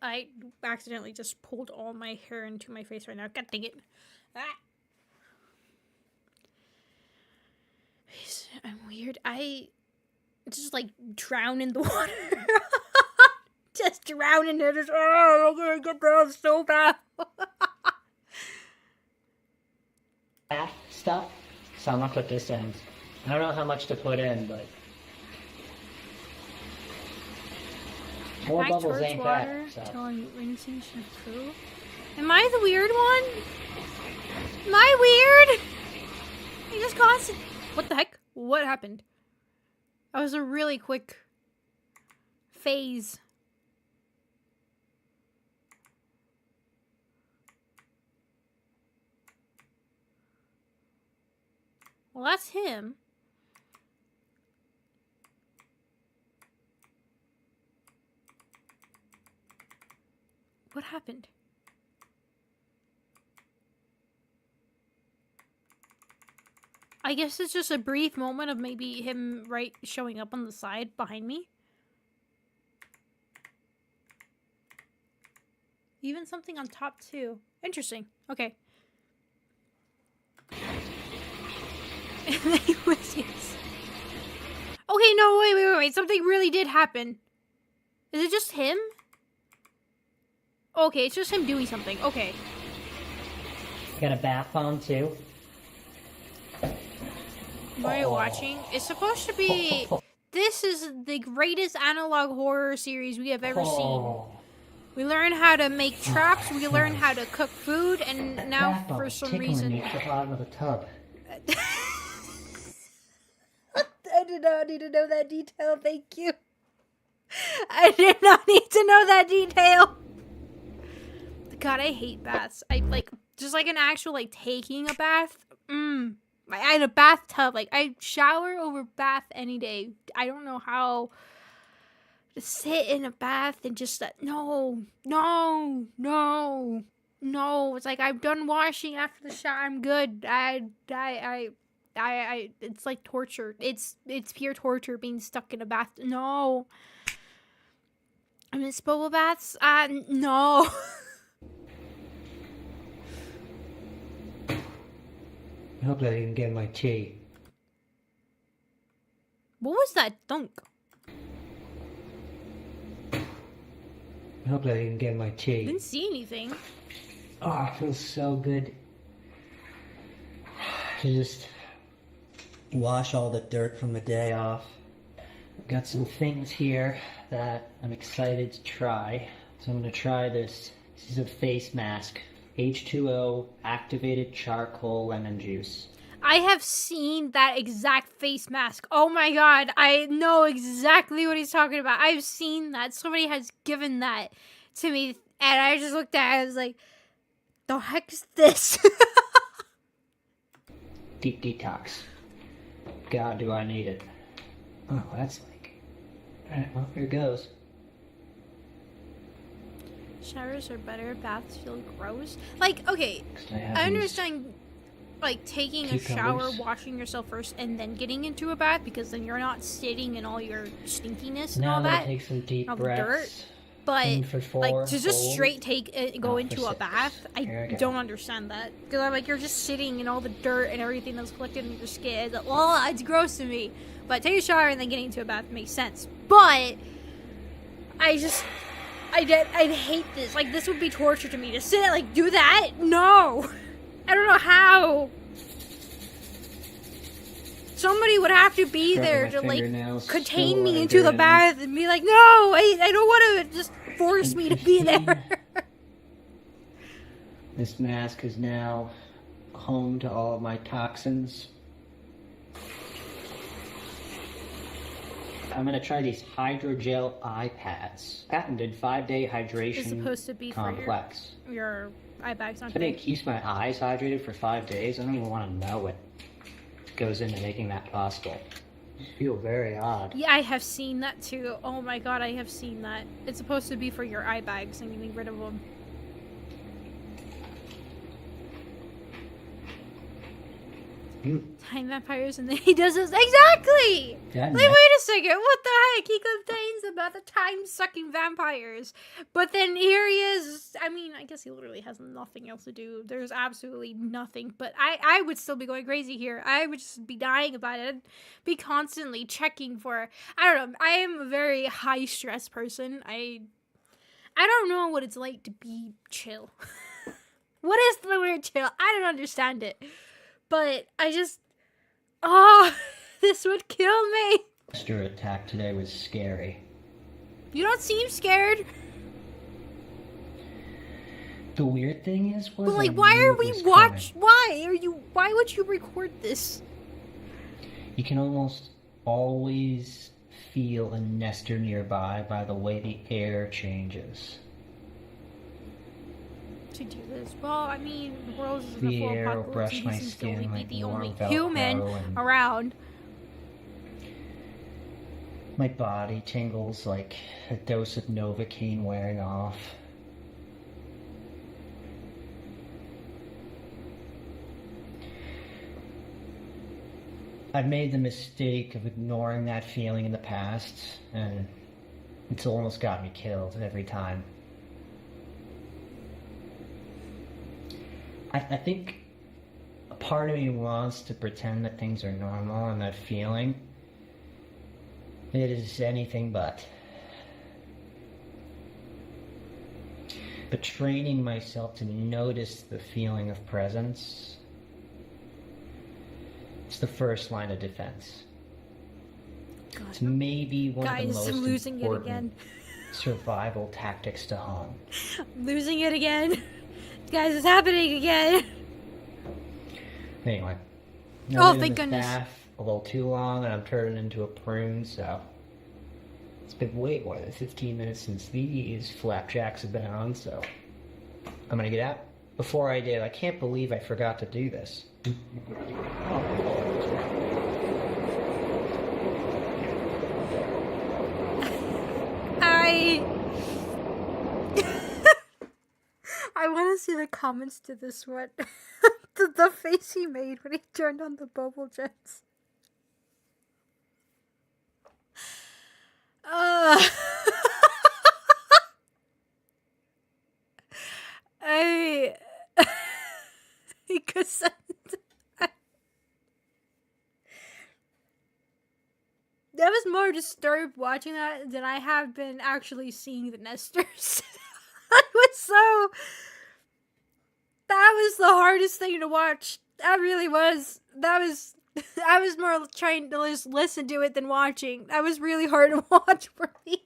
A: I accidentally just pulled all my hair into my face right now. God dang it. I'm weird. I just like drown in the water. Just drown in it. I'm gonna get down so bad.
D: Stuff. So I'm gonna put this in. I don't know how much to put in, but more bubbles ain't bad. So.
A: Telling rinsing shampoo. Am I the weird one? Am I weird? I just constant. What the heck? What happened? That was a really quick phase. Well, that's him. What happened? I guess it's just a brief moment of maybe him showing up on the side behind me. Even something on top too. Interesting. Okay. Okay, no, wait. Something really did happen. Is it just him? Okay, it's just him doing something. Okay.
D: Got a bath on too.
A: What are you watching? It's supposed to be... This is the greatest analog horror series we have ever seen. We learn how to make traps, we learn how to cook food, and now for some reason...
D: Me at the bottom of the tub.
A: I did not need to know that detail, thank you. I did not need to know that detail. God, I hate baths. I just an actual taking a bath. I had a bathtub. I shower over bath any day. I don't know how to sit in a bath and just no. It's I'm done washing after the shower. I'm good. It's like torture. It's pure torture being stuck in a bath. No. I miss bubble baths. No.
D: I hope I didn't get my tea.
A: What was that thunk?
D: I hope I didn't get my tea.
A: Didn't see anything.
D: Oh, it feels so good to just wash all the dirt from the day off. I've got some things here that I'm excited to try. So I'm going to try this. This is a face mask. H2O activated charcoal lemon juice.
A: I have seen that exact face mask. Oh my god, I know exactly what he's talking about. I've seen that. Somebody has given that to me, and I just looked at it and I was like, the heck is this?
D: Deep detox. God, do I need it. Oh, that's Alright, well, here goes.
A: Showers are better, baths feel gross. Okay, I understand, taking a shower, washing yourself first, and then getting into a bath, because then you're not sitting in all your stinkiness and all that.
D: Now take some deep
A: all
D: breaths.
A: The dirt. But, to just straight go into a bath, I don't understand that. Because I'm you're just sitting in all the dirt and everything that's collected in your skin. It's gross to me. But take a shower and then getting into a bath makes sense. But, I'd hate this. This would be torture to me. To sit do that? No! I don't know how. Somebody would have to be there to contain me into the bath and be no, I don't want to just force me to be there.
D: This mask is now home to all of my toxins. I'm gonna try these hydrogel eye pads. Patented 5-day hydration
A: It's supposed to be
D: complex.
A: For your eye bags, aren't
D: But
A: they?
D: it keeps my eyes hydrated for 5 days. I don't even want to know what goes into making that possible. I feel very odd.
A: Yeah, I have seen that too. Oh my god, I have seen that. It's supposed to be for your eye bags and getting rid of them. Time vampires, and then he does this exactly. Wait a second. What the heck? He complains about the time-sucking vampires, but then here he is. I mean, I guess he literally has nothing else to do. There's absolutely nothing. But I would still be going crazy here. I would just be dying about it. I'd be constantly checking for. I don't know. I am a very high-stress person. I don't know what it's like to be chill. What is the word chill? I don't understand it. But I just, this would kill me.
D: Monster attack today was scary.
A: You don't seem scared.
D: The weird thing is,
A: But like, why are we why would you record this?
D: You can almost always feel a nester nearby by the way the air changes.
A: To do this, well, I mean, the world is in
D: The
A: a full
D: air will
A: apocalypse,
D: brush
A: and
D: my
A: he seems to only
D: skin
A: be
D: like
A: the
D: warm
A: only
D: Velcro
A: human
D: and
A: around.
D: my body tingles like a dose of Novocaine wearing off. I've made the mistake of ignoring that feeling in the past, and it's almost got me killed every time. I think a part of me wants to pretend that things are normal, and that feeling, it is anything but. But training myself to notice the feeling of presence, it's the first line of defense.
A: God.
D: It's maybe one of the
A: Guys,
D: most
A: I'm losing it
D: important
A: again.
D: survival tactics to hone.
A: I'm losing it again. Guys, it's happening again.
D: Anyway.
A: Oh, thank goodness.
D: A little too long, and I'm turning into a prune, so it's been way more than 15 minutes since these flapjacks have been on, so I'm gonna get out. Before I did, I can't believe I forgot to do this.
A: I want to see the comments to this one. the face he made when he turned on the bubble jets. Because I was more disturbed watching that than I have been actually seeing the nesters. That was the hardest thing to watch. That really was. I was more trying to just listen to it than watching. That was really hard to watch for me.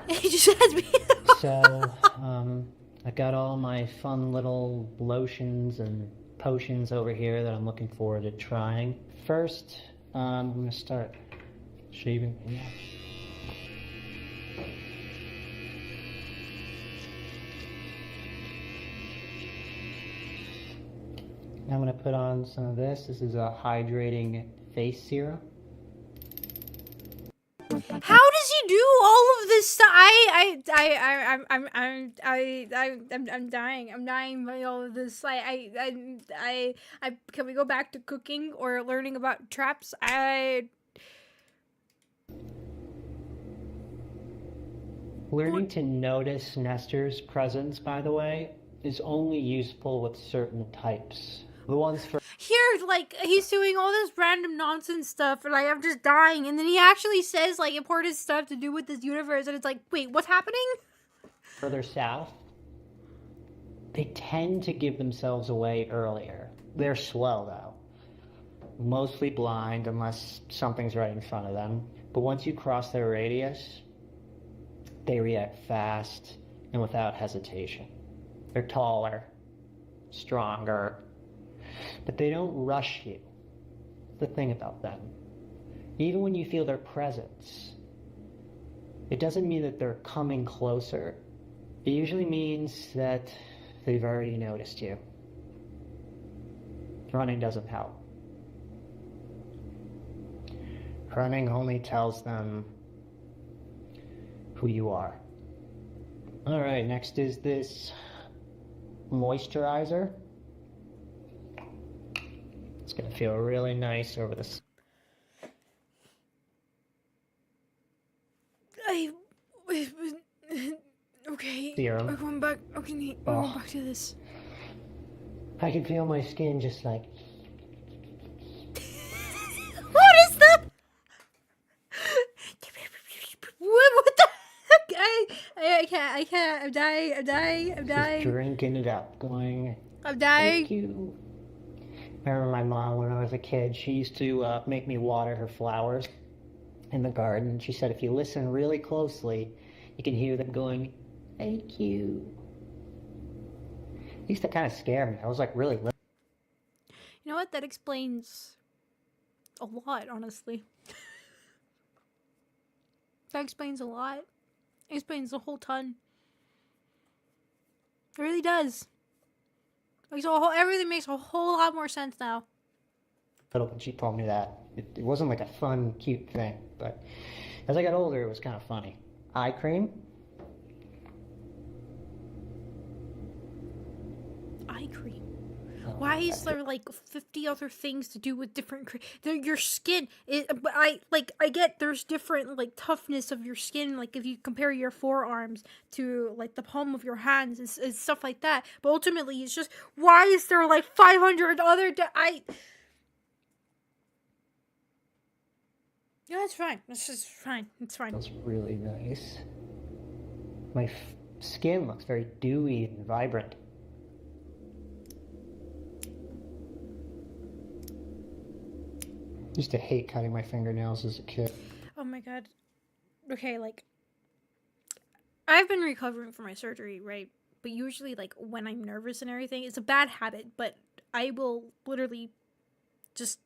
A: He just has me.
C: So, I got all my fun little lotions and potions over here that I'm looking forward to trying. First, I'm going to start shaving. I'm going to put on some of this. This is a hydrating face serum.
A: How does he do all of this stuff? I'm dying. I'm dying by all of this. Can we go back to cooking or learning about traps?
C: Learning to notice nesters' presence, by the way, is only useful with certain types. The ones for
A: here, like, he's doing all this random nonsense stuff, and like, I'm just dying, and then he actually says like important stuff to do with this universe, and it's like, wait, what's happening?
C: Further south, they tend to give themselves away earlier. They're slow though, mostly blind unless something's right in front of them. But once you cross their radius, they react fast and without hesitation. They're taller, stronger, but they don't rush you. The thing about them. Even when you feel their presence, it doesn't mean that they're coming closer. It usually means that they've already noticed you. Running doesn't help. Running only tells them who you are. Alright, next is this moisturizer. It's gonna feel really nice over this.
A: Okay.
C: Serum.
A: We're going back. Okay, we're going back to this.
C: I can feel my skin just like.
A: What is that? What the heck? I can't. I'm dying.
C: Just drinking it up, going.
A: I'm dying.
C: Thank you. I remember my mom when I was a kid. She used to make me water her flowers in the garden. She said if you listen really closely, You can hear them going, thank you. It used to kind of scare me. I was like really little.
A: You know what? That explains a lot, honestly. That explains a lot. It explains a whole ton. It really does. Everything makes a whole lot more sense now.
C: When she told me that. It wasn't like a fun, cute thing, but as I got older, it was kind of funny. Eye cream?
A: Eye cream. Why is there like 50 other things to do with different your skin? I get there's different like toughness of your skin. Like if you compare your forearms to like the palm of your hands and stuff like that. But ultimately, it's just why is there like 500 other? Yeah, it's fine. It's just fine. It's fine.
C: It smells really nice. My skin looks very dewy and vibrant. I used to hate cutting my fingernails as a kid.
A: Oh my god. Okay, like, I've been recovering from my surgery, right? But usually, like, when I'm nervous and everything, it's a bad habit, but I will literally just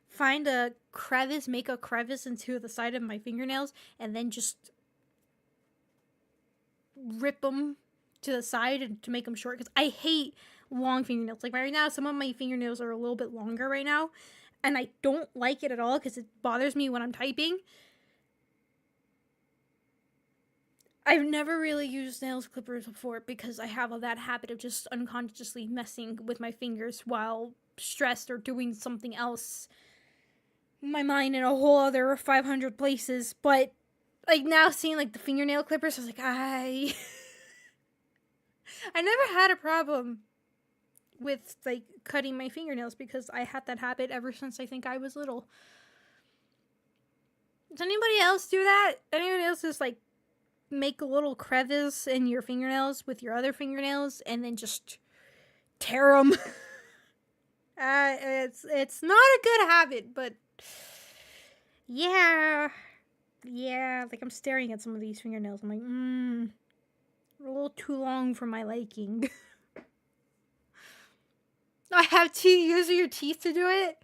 A: find a crevice, make a crevice into the side of my fingernails, and then just rip them to the side and to make them short, because I hate long fingernails. Like, right now, some of my fingernails are a little bit longer right now, and I don't like it at all because it bothers me when I'm typing. I've never really used nails clippers before because I have that habit of just unconsciously messing with my fingers while stressed or doing something else. My mind in a whole other 500 places. But like now seeing like the fingernail clippers, I was like, I never had a problem with like cutting my fingernails because I had that habit ever since I think I was little. Does anybody else do that? Anybody else just like make a little crevice in your fingernails with your other fingernails and then just tear them? It's not a good habit, but yeah, like I'm staring at some of these fingernails. I'm like, they're a little too long for my liking. I have to use your teeth to do it.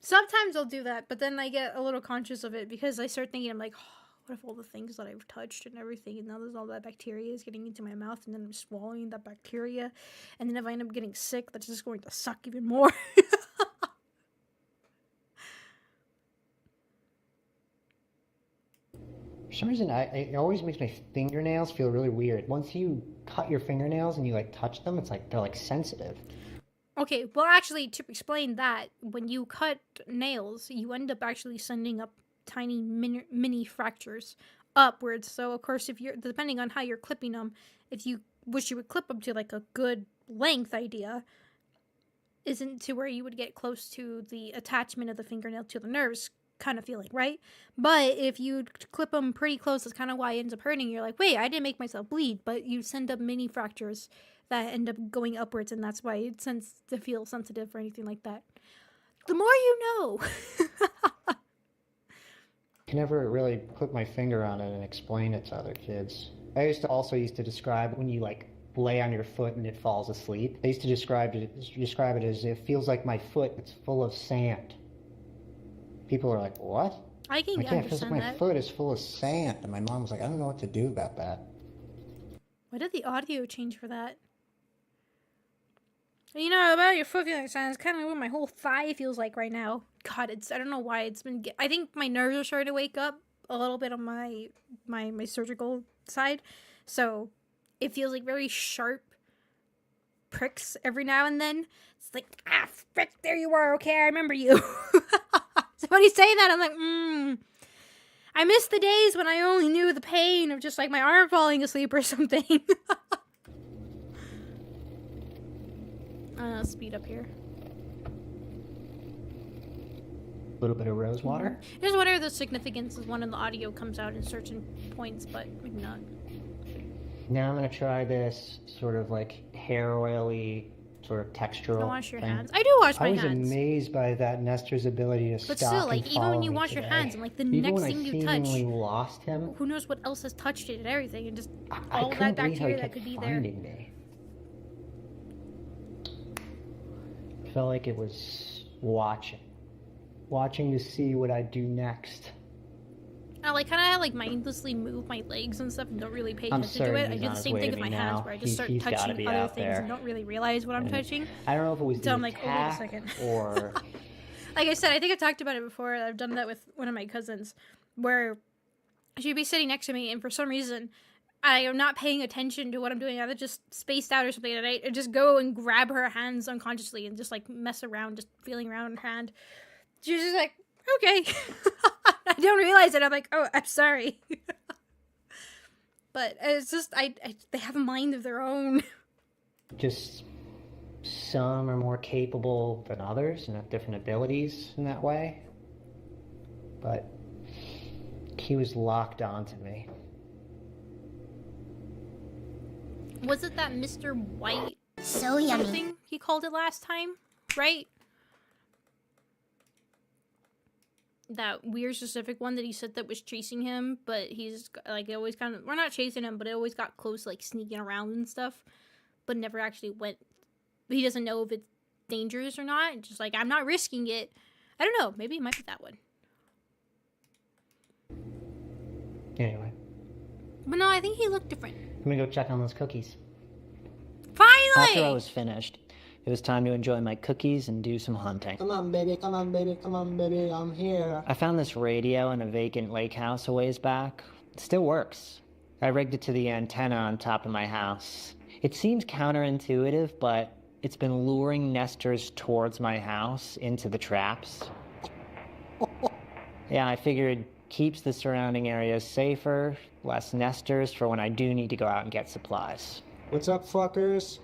A: Sometimes I'll do that, but then I get a little conscious of it because I start thinking, I'm like, oh, what if all the things that I've touched and everything, and now there's all that bacteria is getting into my mouth, and then I'm swallowing that bacteria, and then if I end up getting sick, that's just going to suck even more.
C: For some reason, it always makes my fingernails feel really weird. Once you cut your fingernails and you like touch them, it's like they're like sensitive.
A: Okay, well actually, to explain that, when you cut nails, you end up actually sending up tiny mini fractures upwards. So of course, if you're depending on how you're clipping them, if you wish you would clip them to like a good length idea, isn't to where you would get close to the attachment of the fingernail to the nerves kind of feeling, right? But if you clip them pretty close, that's kind of why it ends up hurting. You're like, wait, I didn't make myself bleed, but you send up mini fractures that end up going upwards, and that's why it tends to feel sensitive or anything like that. The more you know.
C: I can never really put my finger on it and explain it to other kids. I used to describe when you like lay on your foot and it falls asleep. I used to describe it as it feels like my foot is full of sand. People are like, what?
A: I can't
C: it feels like my foot is full of sand. And my mom was like, I don't know what to do about that.
A: Why did the audio change for that? You know, about your foot feeling sand, it's kind of what my whole thigh feels like right now. God, I don't know why it's been, I think my nerves are starting to wake up a little bit on my surgical side. So it feels like very sharp pricks every now and then. It's like, frick, there you are. Okay, I remember you. So when he's saying that, I'm like, I miss the days when I only knew the pain of just like my arm falling asleep or something. Speed up here.
C: A little bit of rose water.
A: Just whatever the significance is when the audio comes out in certain points, but maybe not.
C: Now I'm going to try this sort of like hair oily sort of textural
A: Don't wash your
C: thing.
A: hands. I do wash my
E: I was
A: hands.
E: amazed by that Nester's ability to
A: But
E: stalk
A: still, like,
E: and
A: even
E: follow
A: when you
E: me
A: wash your
E: today.
A: hands and, like, the
C: Even
A: next
C: when I
A: thing you touch,
C: seemingly lost him,
A: who knows what else has touched it and everything, and just
C: I
A: all
C: couldn't
A: that
C: believe how he
A: bacteria that
C: kept
A: could be there.
C: finding me. Felt like it was
E: Watching to see what I'd do next.
A: I like kind of like mindlessly move my legs and stuff and don't really pay
C: I'm
A: attention to
C: certain
A: it. I
C: he's
A: do
C: on
A: the
C: his
A: same
C: way
A: thing
C: to
A: with my
C: me
A: hands
C: now.
A: where I just start
C: He's gotta
A: touching
C: be
A: other
C: out
A: things
C: there.
A: and don't really realize what I'm touching.
C: I don't know if it was
A: So
C: the
A: I'm like, oh, wait a
C: attack
A: second.
C: or
A: Like I said, I think I've talked about it before. I've done that with one of my cousins where she'd be sitting next to me and for some reason I am not paying attention to what I'm doing. Either just spaced out or something, and I just go and grab her hands unconsciously and just like mess around, just feeling around her hand. She's just like, okay. I don't realize it. I'm like, oh, I'm sorry. But it's just, they have a mind of their own.
C: just some are more capable than others and have different abilities in that way. But he was locked onto me.
A: Was it that Mr. White
F: So yummy.
A: something he called it last time? Right? That weird specific one that he said that was chasing him, but he's like always kind of, we're not chasing him, but it always got close, like sneaking around and stuff, but never actually went. He doesn't know if it's dangerous or not. Just like, I'm not risking it. I don't know. Maybe it might be that one.
C: Anyway,
A: But no, I think he looked different.
C: let me go check on those cookies.
A: Finally!
B: After I was finished, it was time to enjoy my cookies and do some hunting.
C: Come on, baby, come on, baby, come on, baby, I'm here.
B: I found this radio in a vacant lake house a ways back. It still works. I rigged it to the antenna on top of my house. It seems counterintuitive, but it's been luring nesters towards my house into the traps. Yeah, I figured keeps the surrounding areas safer, less nesters for when I do need to go out and get supplies.
E: What's up, fuckers?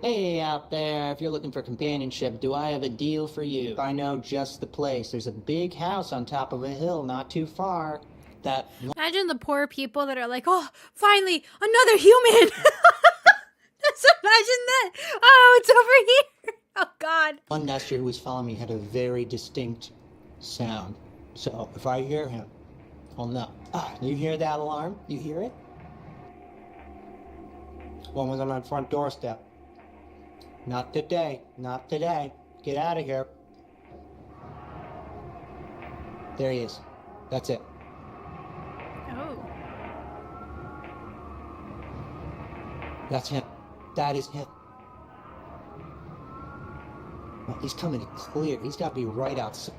G: Hey out there, if you're looking for companionship, do I have a deal for you? I know just the place. There's a big house on top of a hill not too far. That
A: Imagine the poor people that are like, oh, finally, another human! Just imagine that. Oh, it's over here. Oh, God.
G: one nester who was following me had a very distinct sound. So if I hear him, I'll know. Ah, you hear that alarm? You hear it? One was on my front doorstep. Not today. Not today. Get out of here. There he is. That's it.
A: Oh.
G: That's him. That is him. Well, he's coming in clear. He's got to be right outside.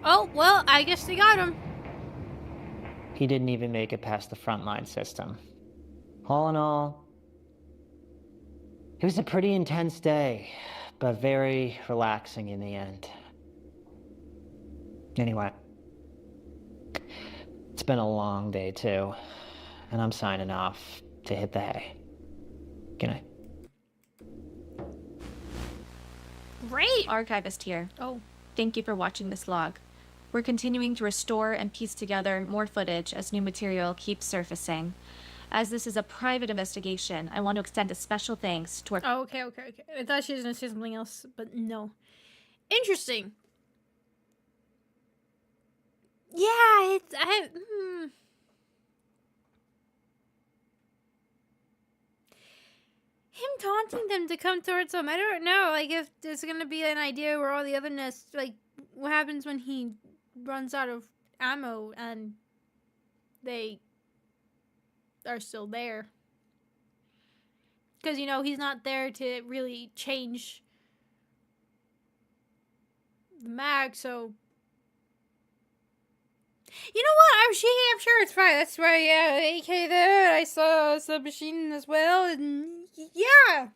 A: Oh, well, I guess they got him.
B: He didn't even make it past the frontline system. All in all, it was a pretty intense day, but very relaxing in the end. Anyway, it's been a long day too, and I'm signing off to hit the hay. Good night.
A: Great.
H: Archivist here.
A: Oh.
H: Thank you for watching this log. We're continuing to restore and piece together more footage as new material keeps surfacing. As this is a private investigation, I want to extend a special thanks to our...
A: Oh, okay. I thought she was going to say something else, but no. Interesting. Yeah, him taunting them to come towards him. I don't know, like, if there's going to be an idea where all the other nests, like, what happens when he runs out of ammo and they are still there. Because, you know, he's not there to really change the mag, so... You know what? I'm sure it's fine. That's why, yeah, AK there. I saw a submachine as well, and yeah.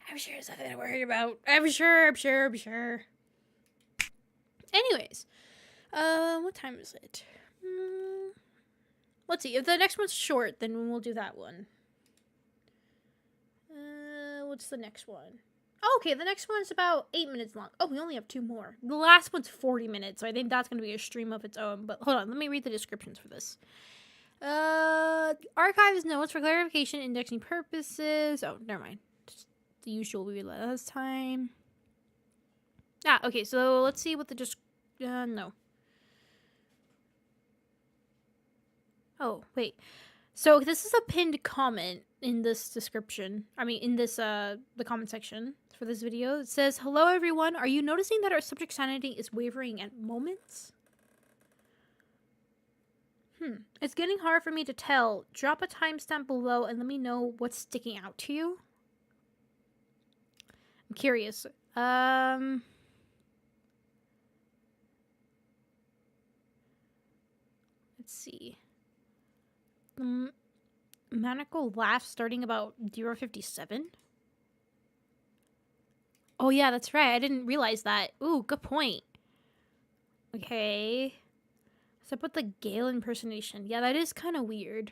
A: I'm sure it's nothing to worry about. I'm sure. Anyways, what time is it? Let's see. If the next one's short, then we'll do that one. What's the next one? Oh, okay, the next one's about 8 minutes long. Oh, we only have 2 more. The last one's 40 minutes, so I think that's going to be a stream of its own. But hold on, let me read the descriptions for this. Archives notes for clarification, indexing purposes. Oh, never mind. Just the usual we read last time. Okay, so let's see what the no. Oh, wait. So this is a pinned comment in this description. I mean, in this, the comment section for this video. It says, "Hello everyone, are you noticing that our subject sanity is wavering at moments? It's getting hard for me to tell. Drop a timestamp below and let me know what's sticking out to you. I'm curious. Let's see. Manacle laugh starting about 0:57. Oh yeah, that's right. I didn't realize that. Ooh, good point. Okay. So I put the Gale impersonation. Yeah, that is kind of weird.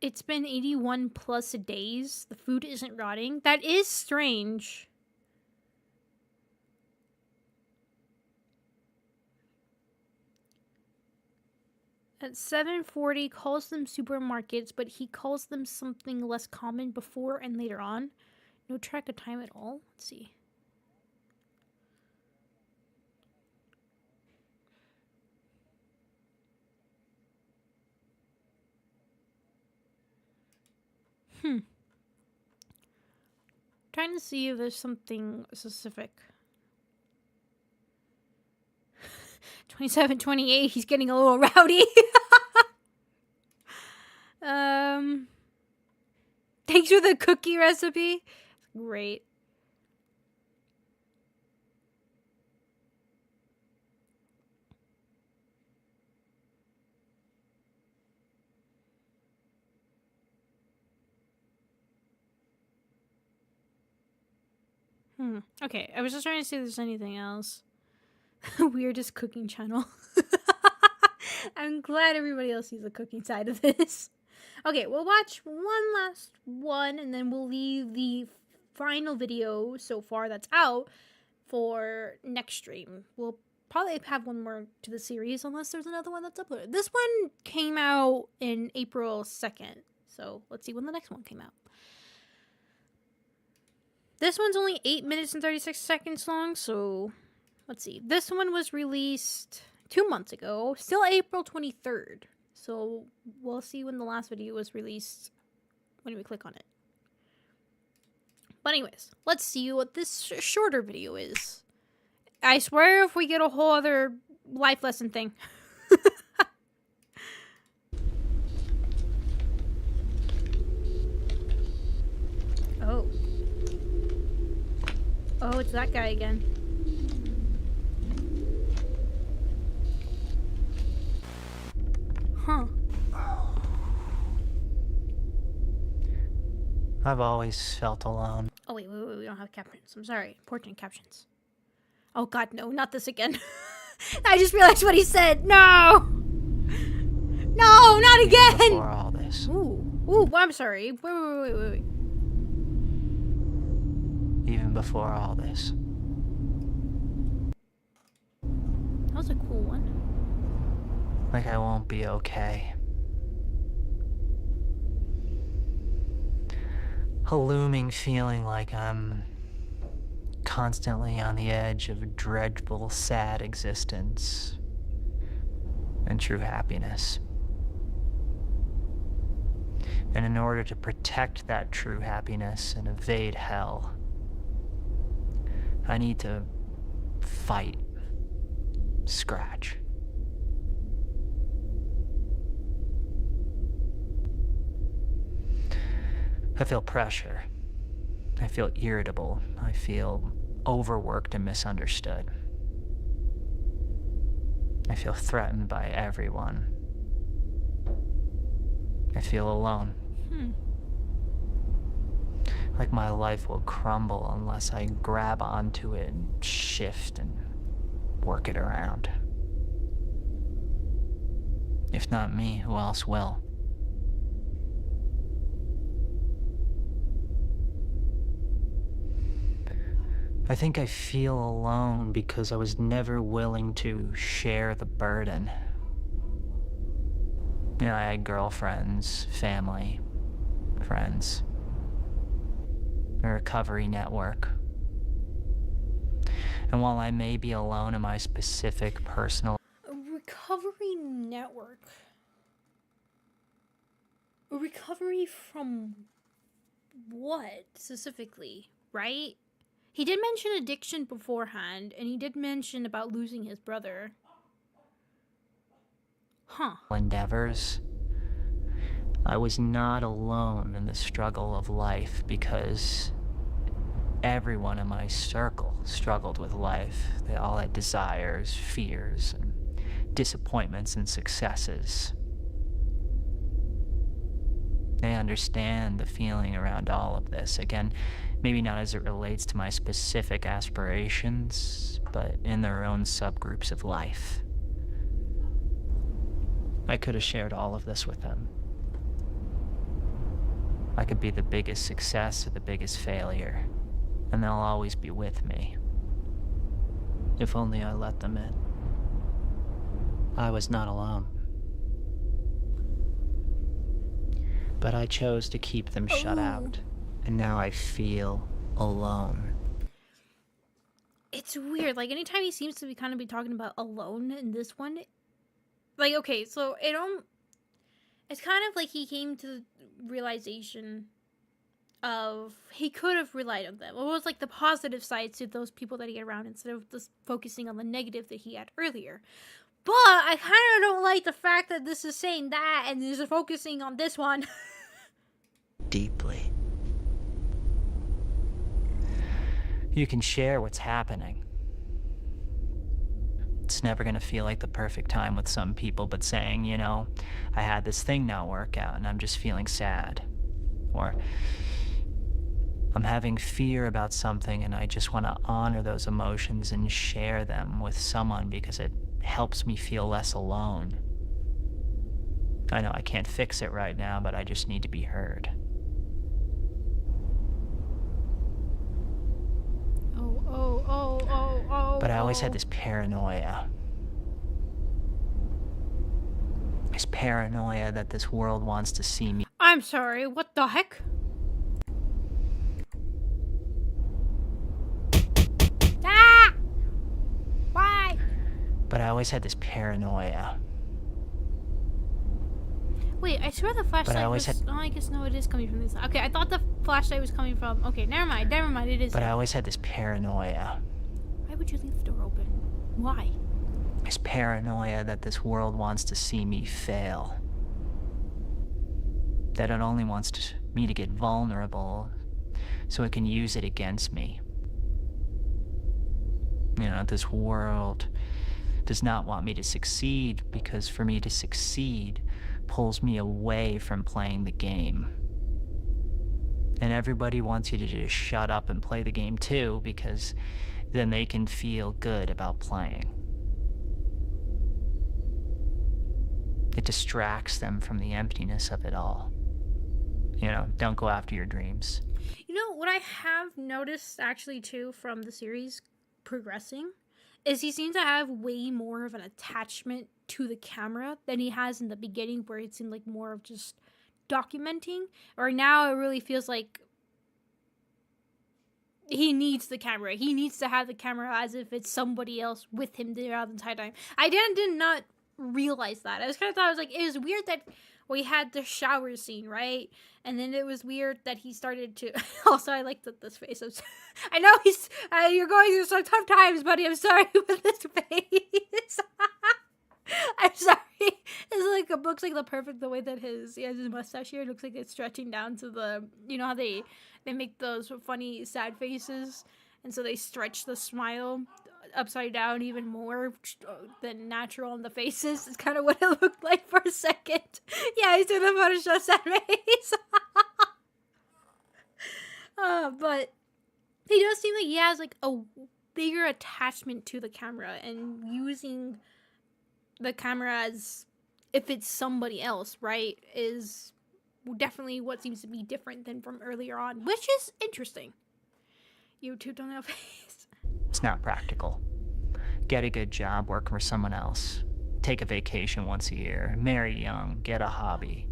A: It's been 81 plus days. The food isn't rotting. That is strange. At 7:40, calls them supermarkets, but he calls them something less common before and later on. No track of time at all. Let's see. Trying to see if there's something specific. 27, 28, he's getting a little rowdy. Thanks for the cookie recipe. Great. Okay, I was just trying to see if there's anything else. Weirdest cooking channel. I'm glad everybody else sees the cooking side of this. Okay, we'll watch one last one and then we'll leave the final video so far that's out for next stream. We'll probably have one more to the series unless there's another one that's uploaded. This one came out in April 2nd, so let's see when the next one came out. This one's only 8 minutes and 36 seconds long, so let's see. This one was released 2 months ago, still April 23rd. So we'll see when the last video was released when we click on it. But anyways, let's see what this shorter video is. I swear if we get a whole other life lesson thing. Oh, it's that guy again. Huh.
B: I've always felt alone.
A: Oh, wait, we don't have captions. I'm sorry. Important captions. Oh, God, no, not this again. I just realized what he said. No! No, not again!
B: Before all this.
A: Ooh, I'm sorry. Wait.
B: Even before all this.
A: That was a cool one.
B: Like I won't be okay. A looming feeling like I'm constantly on the edge of a dreadful, sad existence and true happiness. And in order to protect that true happiness and evade hell, I need to fight, scratch. I feel pressure. I feel irritable. I feel overworked and misunderstood. I feel threatened by everyone. I feel alone. Like my life will crumble unless I grab onto it and shift and work it around. If not me, who else will? I think I feel alone because I was never willing to share the burden. You know, I had girlfriends, family, friends, a recovery network. And while I may be alone in my specific personal
A: A recovery network. A recovery from what specifically, right? He did mention addiction beforehand, and he did mention about losing his brother. Huh.
B: endeavors, I was not alone in the struggle of life because everyone in my circle struggled with life. They all had desires, fears, and disappointments and successes. They understand the feeling around all of this. Again, maybe not as it relates to my specific aspirations, but in their own subgroups of life. I could have shared all of this with them. I could be the biggest success or the biggest failure, and they'll always be with me. If only I let them in. I was not alone. But I chose to keep them shut out, and now I feel alone.
A: It's weird. Like, anytime he seems to be kind of be talking about alone in this one, like, okay, so it's kind of like he came to the realization of he could have relied on them. It was like the positive sides to those people that he had around instead of just focusing on the negative that he had earlier. But I kind of don't like the fact that this is saying that and is focusing on this one.
B: Deeply. You can share what's happening. It's never going to feel like the perfect time with some people, but saying, you know, I had this thing not work out and I'm just feeling sad. Or I'm having fear about something and I just want to honor those emotions and share them with someone because it helps me feel less alone. I know I can't fix it right now, but I just need to be heard. But I always had this paranoia. This paranoia that this world wants to see me.
A: I'm sorry, what the heck? Ah! Why?
B: But I always had this paranoia.
A: Wait, I swear the flashlight was... Oh, I guess no, it is coming from this side. Okay, I thought the flashlight was coming from... Okay, never mind, it is...
B: But I always had this paranoia.
A: Why would you leave the door open? Why?
B: This paranoia that this world wants to see me fail. That it only wants me to get vulnerable so it can use it against me. You know, this world does not want me to succeed because for me to succeed pulls me away from playing the game. And everybody wants you to just shut up and play the game too because then they can feel good about playing. It distracts them from the emptiness of it all. You know, don't go after your dreams.
A: You know, what I have noticed actually too from the series progressing is he seems to have way more of an attachment to the camera than he has in the beginning where it seemed like more of just documenting. Or now it really feels like he needs the camera. He needs to have the camera as if it's somebody else with him throughout the entire time. I did not realize that. I was kind of thought, I was like, it was weird that we had the shower scene, right? And then it was weird that he started to... Also, I liked this face. I know you're going through some tough times, buddy. I'm sorry with this face. I'm sorry. It's like, looks like the perfect, the way that he has his mustache here. It looks like it's stretching down to the, you know how they make those funny sad faces, and so they stretch the smile upside down even more than natural on the faces. It's kind of what it looked like for a second. Yeah, he's doing the Photoshop sad face. But he does seem like he has like a bigger attachment to the camera and using the camera as if it's somebody else, right, is definitely what seems to be different than from earlier on, which is interesting. YouTube don't have face.
B: It's not practical. Get a good job, work for someone else. Take a vacation once a year. Marry young. Get a hobby.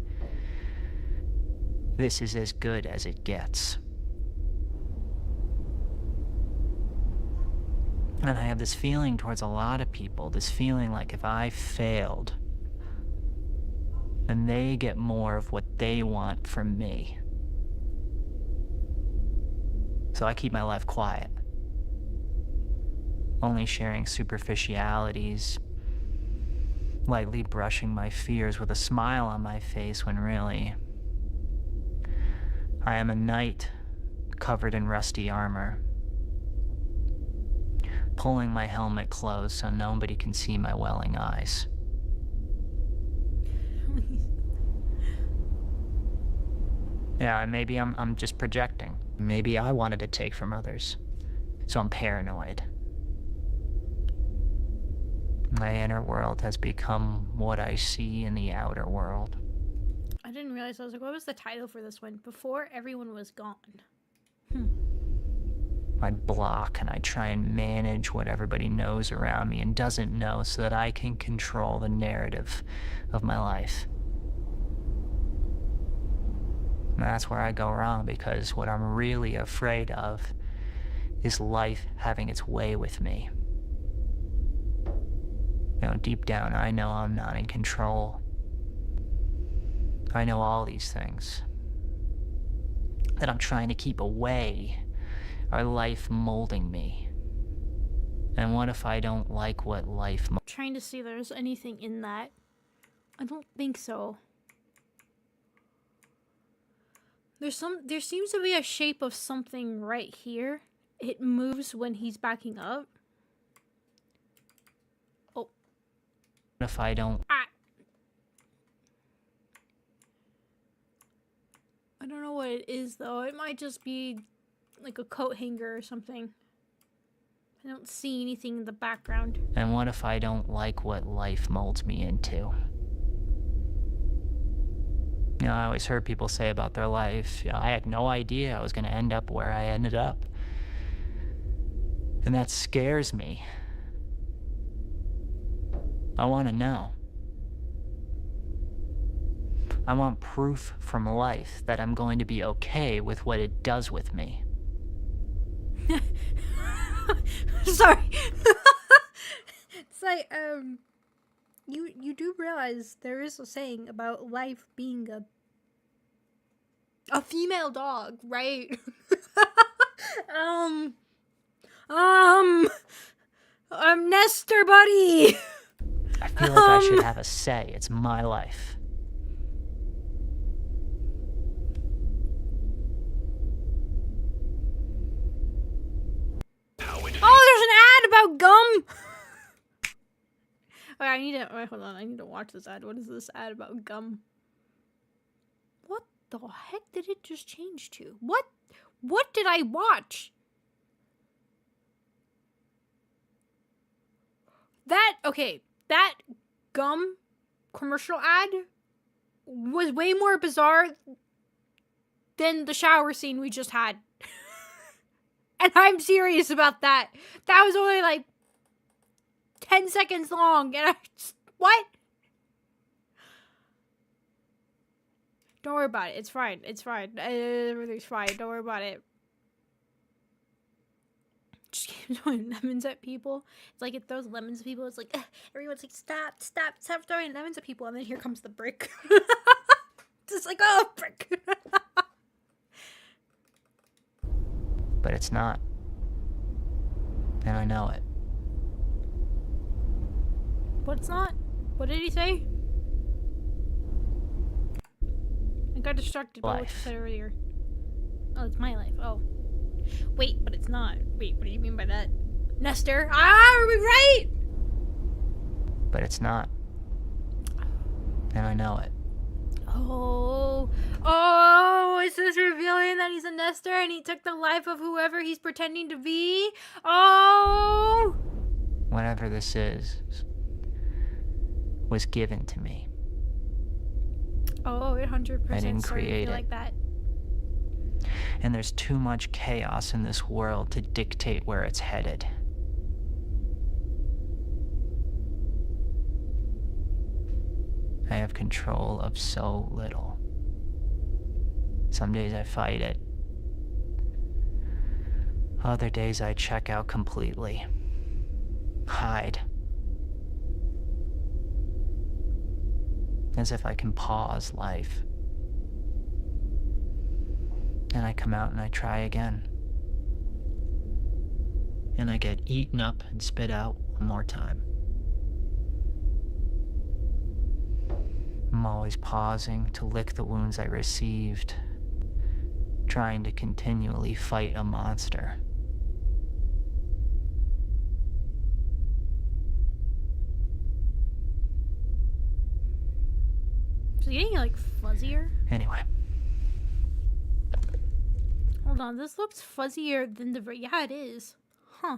B: This is as good as it gets. And I have this feeling towards a lot of people, this feeling like if I failed, then they get more of what they want from me. So I keep my life quiet, only sharing superficialities, lightly brushing my fears with a smile on my face when really, I am a knight covered in rusty armor, pulling my helmet closed so nobody can see my welling eyes. Yeah, maybe I'm just projecting. Maybe I wanted to take from others, so I'm paranoid. My inner world has become what I see in the outer world.
A: I didn't realize. I was like, what was the title for this one? Before Everyone Was Gone.
B: I block and I try and manage what everybody knows around me and doesn't know so that I can control the narrative of my life. And that's where I go wrong, because what I'm really afraid of is life having its way with me. You know, deep down, I know I'm not in control. I know all these things that I'm trying to keep away are life molding me. And what if I don't like what life
A: Trying to see if there's anything in that. I don't think so. There seems to be a shape of something right here. It moves when he's backing up. Oh.
B: What if I don't?
A: I don't know what it is though. It might just be like a coat hanger or something. I don't see anything in the background.
B: And what if I don't like what life molds me into? You know, I always heard people say about their life, you know, I had no idea I was going to end up where I ended up. And that scares me. I want to know. I want proof from life that I'm going to be okay with what it does with me.
A: Sorry. It's like, you do realize there is a saying about life being a female dog, right? Nestor buddy.
B: I feel like I should have a say. It's my life.
A: Oh, there's an ad about gum. Wait, I need to. Wait, hold on. I need to watch this ad. What is this ad about gum? What the heck did it just change to? What did I watch? That gum commercial ad was way more bizarre than the shower scene we just had. And I'm serious about that. That was only like 10 seconds long, and I just, what? Don't worry about it. It's fine. It's fine. Everything's fine. Don't worry about it. Just keep throwing lemons at people. It's like it throws lemons at people. It's like, everyone's like, stop throwing lemons at people. And then here comes the brick. Just like, oh, brick.
B: But it's not. And I know it.
A: But it's not? What did he say? I got distracted by what you said earlier. Oh, it's my life. Oh. Wait, but it's not. Wait, what do you mean by that? Nestor? Ah, are we right?
B: But it's not. And I know it.
A: Oh, is this revealing that he's a Nestor and he took the life of whoever he's pretending to be? Oh!
B: Whatever this is was given to me.
A: Oh, 100%
B: I didn't
A: starting to
B: create
A: feel
B: it.
A: like that.
B: And there's too much chaos in this world to dictate where it's headed. I have control of so little. Some days I fight it. Other days I check out completely. Hide. As if I can pause life. And I come out and I try again. And I get eaten up and spit out one more time. I'm always pausing to lick the wounds I received, trying to continually fight a monster.
A: Is it getting like fuzzier?
B: Anyway.
A: Hold on, this looks fuzzier than the... Yeah, it is. Huh.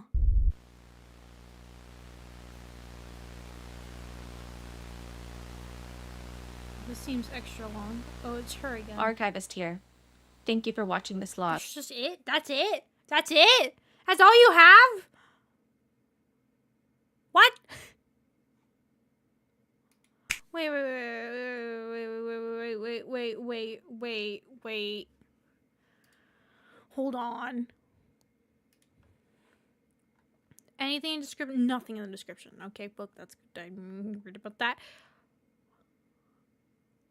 A: This seems extra long. Oh, it's her again.
H: Archivist here. Thank you for watching this log.
A: That's just it? That's it? That's it? That's all you have? What? Wait. Hold on. Anything in the description? Nothing in the description. Okay, book, that's good. I read about that.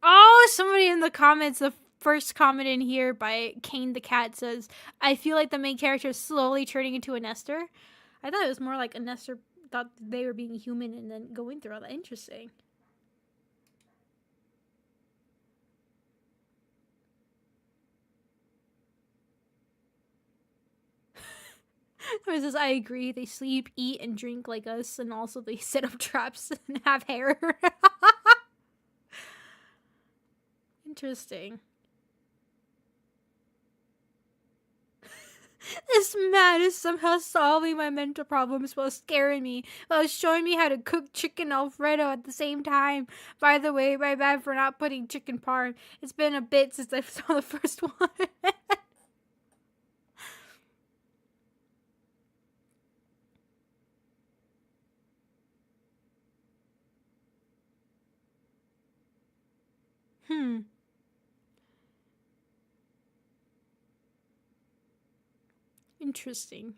A: Oh, somebody in the comments, the first comment in here by Kane the Cat says, I feel like the main character is slowly turning into a Nestor. I thought it was more like a Nestor thought they were being human and then going through all that. Interesting. It says, I agree. They sleep, eat, and drink like us, and also they set up traps and have hair. Interesting. This man is somehow solving my mental problems while scaring me, while showing me how to cook chicken Alfredo at the same time. By the way, my bad for not putting chicken parm. It's been a bit since I saw the first one. Interesting.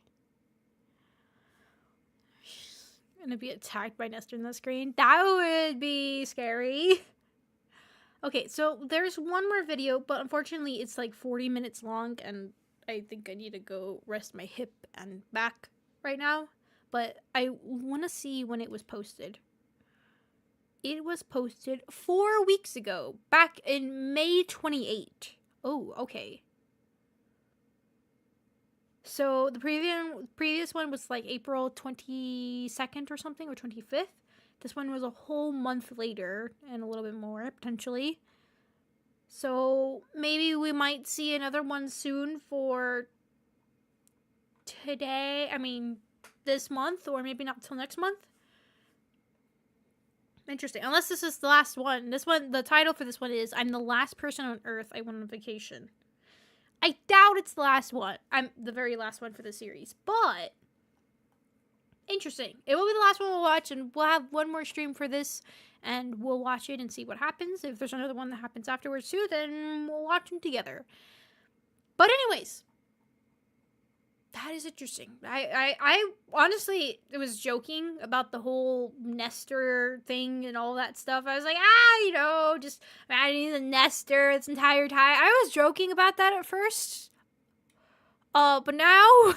A: Gonna be attacked by Nestor in the screen. That would be scary. Okay, so there's one more video, but unfortunately it's like 40 minutes long, and I think I need to go rest my hip and back right now. But I want to see when it was posted. It was posted 4 weeks ago, back in May 28. Oh, okay. So the previous one was like April 22nd or something, or 25th. This one was a whole month later and a little bit more, potentially. So maybe we might see another one soon for today. I mean, this month, or maybe not till next month. Interesting. Unless this is the last one. This one, the title for this one is I'm the last person on Earth I went on vacation. I doubt it's the last one. I'm the very last one for the series. But interesting. It will be the last one we'll watch, and we'll have one more stream for this, and we'll watch it and see what happens. If there's another one that happens afterwards too, then we'll watch them together. But anyways, that is interesting. I honestly was joking about the whole Nestor thing and all that stuff. I was like, just imagining the Nestor this entire time. I was joking about that at first. But now,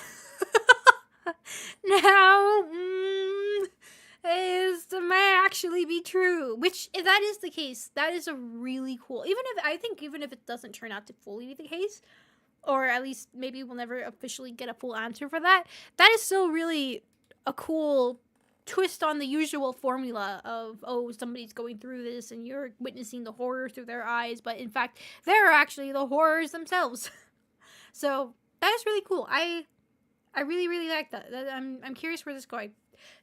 A: it may actually be true. Which, if that is the case, that is a really cool. Even if it doesn't turn out to fully be the case, or at least maybe we'll never officially get a full answer for that. That is still really a cool twist on the usual formula of, oh, somebody's going through this and you're witnessing the horror through their eyes, but in fact, they're actually the horrors themselves. So that is really cool. I really, really like that. I'm curious where this is going.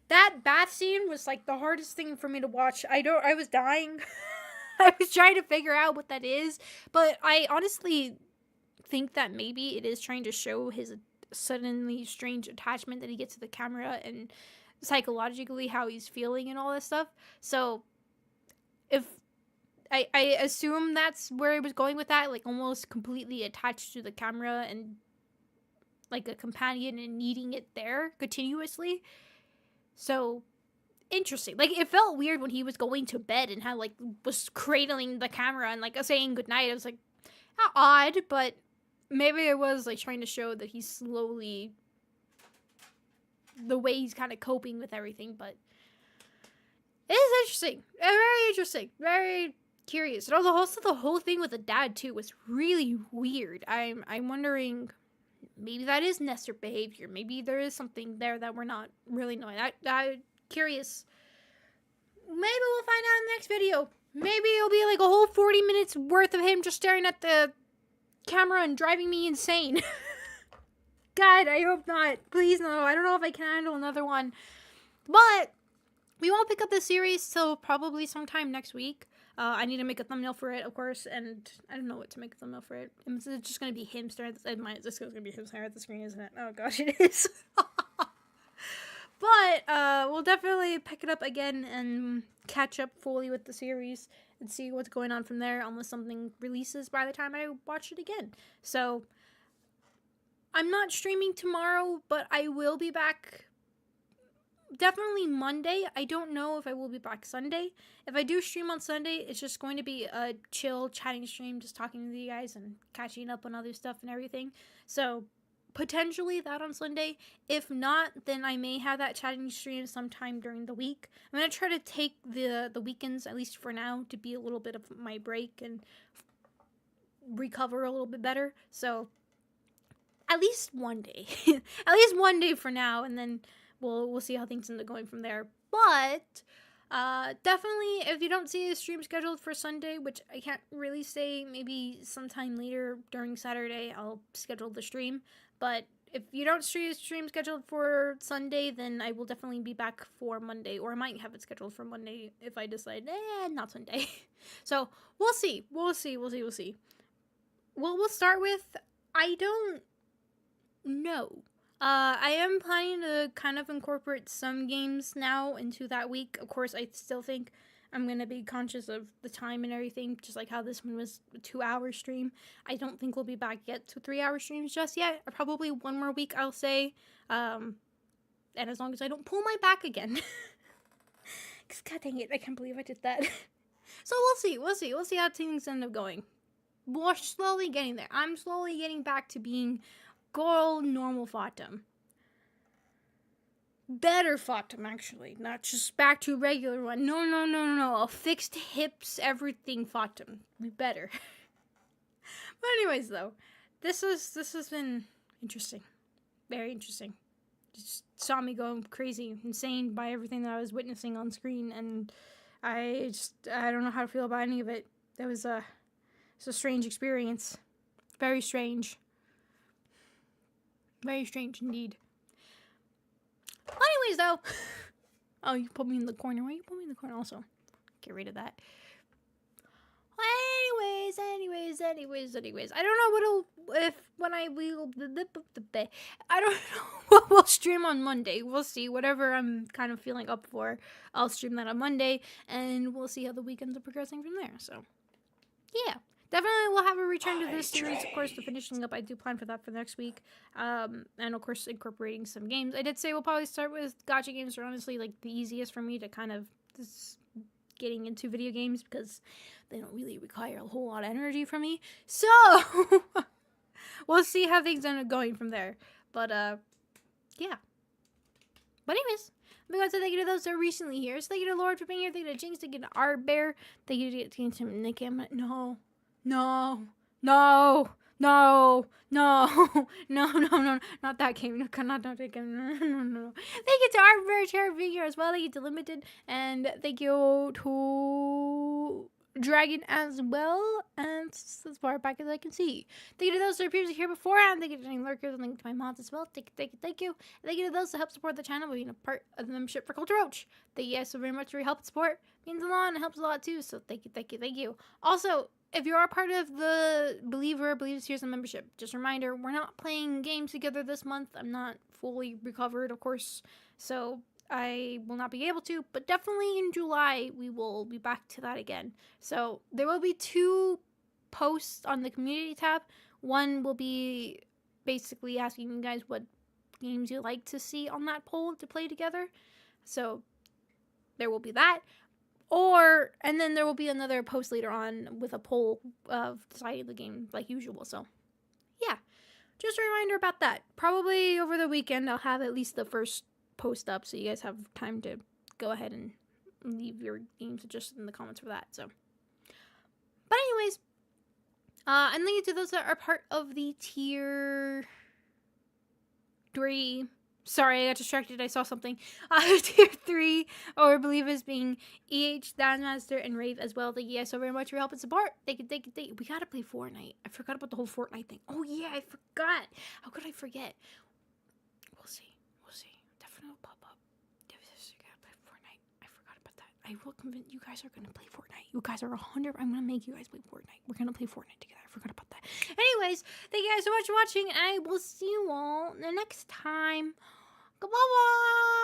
A: That bath scene was like the hardest thing for me to watch. I was dying. I was trying to figure out what that is, but I honestly think that maybe it is trying to show his suddenly strange attachment that he gets to the camera and psychologically how he's feeling and all this stuff. So if I assume that's where he was going with that, like almost completely attached to the camera and like a companion and needing it there continuously. So interesting. Like, it felt weird when he was going to bed and how like was cradling the camera and like saying goodnight. I was like, how odd, but maybe it was like trying to show that he's slowly, the way he's kind of coping with everything. But it is interesting, very interesting, very curious. And also the whole thing with the dad too was really weird. I'm wondering, maybe that is Nestor behavior. Maybe there is something there that we're not really knowing. I'm curious. Maybe we'll find out in the next video. Maybe it'll be like a whole 40 minutes worth of him just staring at the camera and driving me insane. God, I hope not. Please no. I don't know if I can handle another one. But we won't pick up this series till probably sometime next week. I need to make a thumbnail for it, of course, and I don't know what to make a thumbnail for it. It's just going to be him staring at the This is going to be him staring at the screen, isn't it? Oh gosh, it is. But we'll definitely pick it up again and catch up fully with the series and see what's going on from there, unless something releases by the time I watch it again. So I'm not streaming tomorrow, but I will be back definitely Monday. I don't know if I will be back Sunday. If I do stream on Sunday, it's just going to be a chill chatting stream, just talking to you guys and catching up on other stuff and everything. So potentially that on Sunday. If not, then I may have that chatting stream sometime during the week. I'm going to try to take the weekends, at least for now, to be a little bit of my break and recover a little bit better. So at least one day. At least one day for now, and then we'll see how things end up going from there. But definitely, if you don't see a stream scheduled for Sunday, which I can't really say, maybe sometime later during Saturday I'll schedule the stream. But if you don't see a stream scheduled for Sunday, then I will definitely be back for Monday, or I might have it scheduled for Monday if I decide, not Sunday. So we'll see. We'll start with, I don't know. I am planning to kind of incorporate some games now into that week. Of course, I still think I'm going to be conscious of the time and everything, just like how this one was a 2-hour stream. I don't think we'll be back yet to 3-hour streams just yet. Probably one more week, I'll say. And as long as I don't pull my back again. Because, god dang it, I can't believe I did that. So we'll see how things end up going. We're slowly getting there. I'm slowly getting back to being good old normal Fatum. Better Fatum, actually. Not just back to regular one. No. A fixed hips, everything Fatum. Be better. But anyways, though, this has been interesting. Very interesting. Just saw me going crazy, insane by everything that I was witnessing on screen, and I don't know how to feel about any of it. It's a strange experience. Very strange. Very strange indeed. Anyways, though. Oh, you put me in the corner. Why you put me in the corner also? Get rid of that. Anyways. I don't know I don't know what we'll stream on Monday. We'll see. Whatever I'm kind of feeling up for, I'll stream that on Monday, and we'll see how the weekends are progressing from there. So, yeah. Definitely we'll have a return to this series, of course, the finishing up. I do plan for that for next week. And, of course, incorporating some games. I did say we'll probably start with gacha games. Are honestly, like, the easiest for me to kind of just getting into video games because they don't really require a whole lot of energy from me. So, we'll see how things end up going from there. But, yeah. But anyways, I'm going to say thank you to those that are recently here. So thank you to Lord for being here. Thank you to Jinx. Thank you to Art Bear. Thank you to Nick. No, not that game. Not that game. No. Thank you to our very chair being here as well. Thank you to Limited, and thank you to Dragon as well. And that's as far back as I can see. Thank you to those that are previously here beforehand. Thank you to any lurkers and link to my mods as well. Thank you. And thank you to those that help support the channel by being a part of the membership for Culture Roach. Thank you guys so very much for your help and support. It means a lot and it helps a lot too. So thank you. Also, if you are part of the Believer Tiers and membership, just a reminder, we're not playing games together this month. I'm not fully recovered, of course, so I will not be able to, but definitely in July, we will be back to that again. So there will be 2 posts on the community tab. One will be basically asking you guys what games you'd like to see on that poll to play together. So there will be that. And then there will be another post later on with a poll of deciding the game like usual. So yeah, just a reminder about that. Probably over the weekend, I'll have at least the first post up so you guys have time to go ahead and leave your game suggestions in the comments for that. So, but anyways, and thank you to those that are part of the tier 3. Sorry, I got distracted. I saw something. Tier 3, or believers being EH, Danmaster, and Rave as well. Thank you guys so very much for your help and support. Thank you. We gotta play Fortnite. I forgot about the whole Fortnite thing. Oh yeah, I forgot. How could I forget? We'll see. Definitely will pop up. You gotta play Fortnite. I forgot about that. I will convince you guys are gonna play Fortnite. You guys are 100. I'm gonna make you guys play Fortnite. We're gonna play Fortnite together. I forgot about that. Anyways, thank you guys so much for watching, and I will see you all the next time. Goodbye.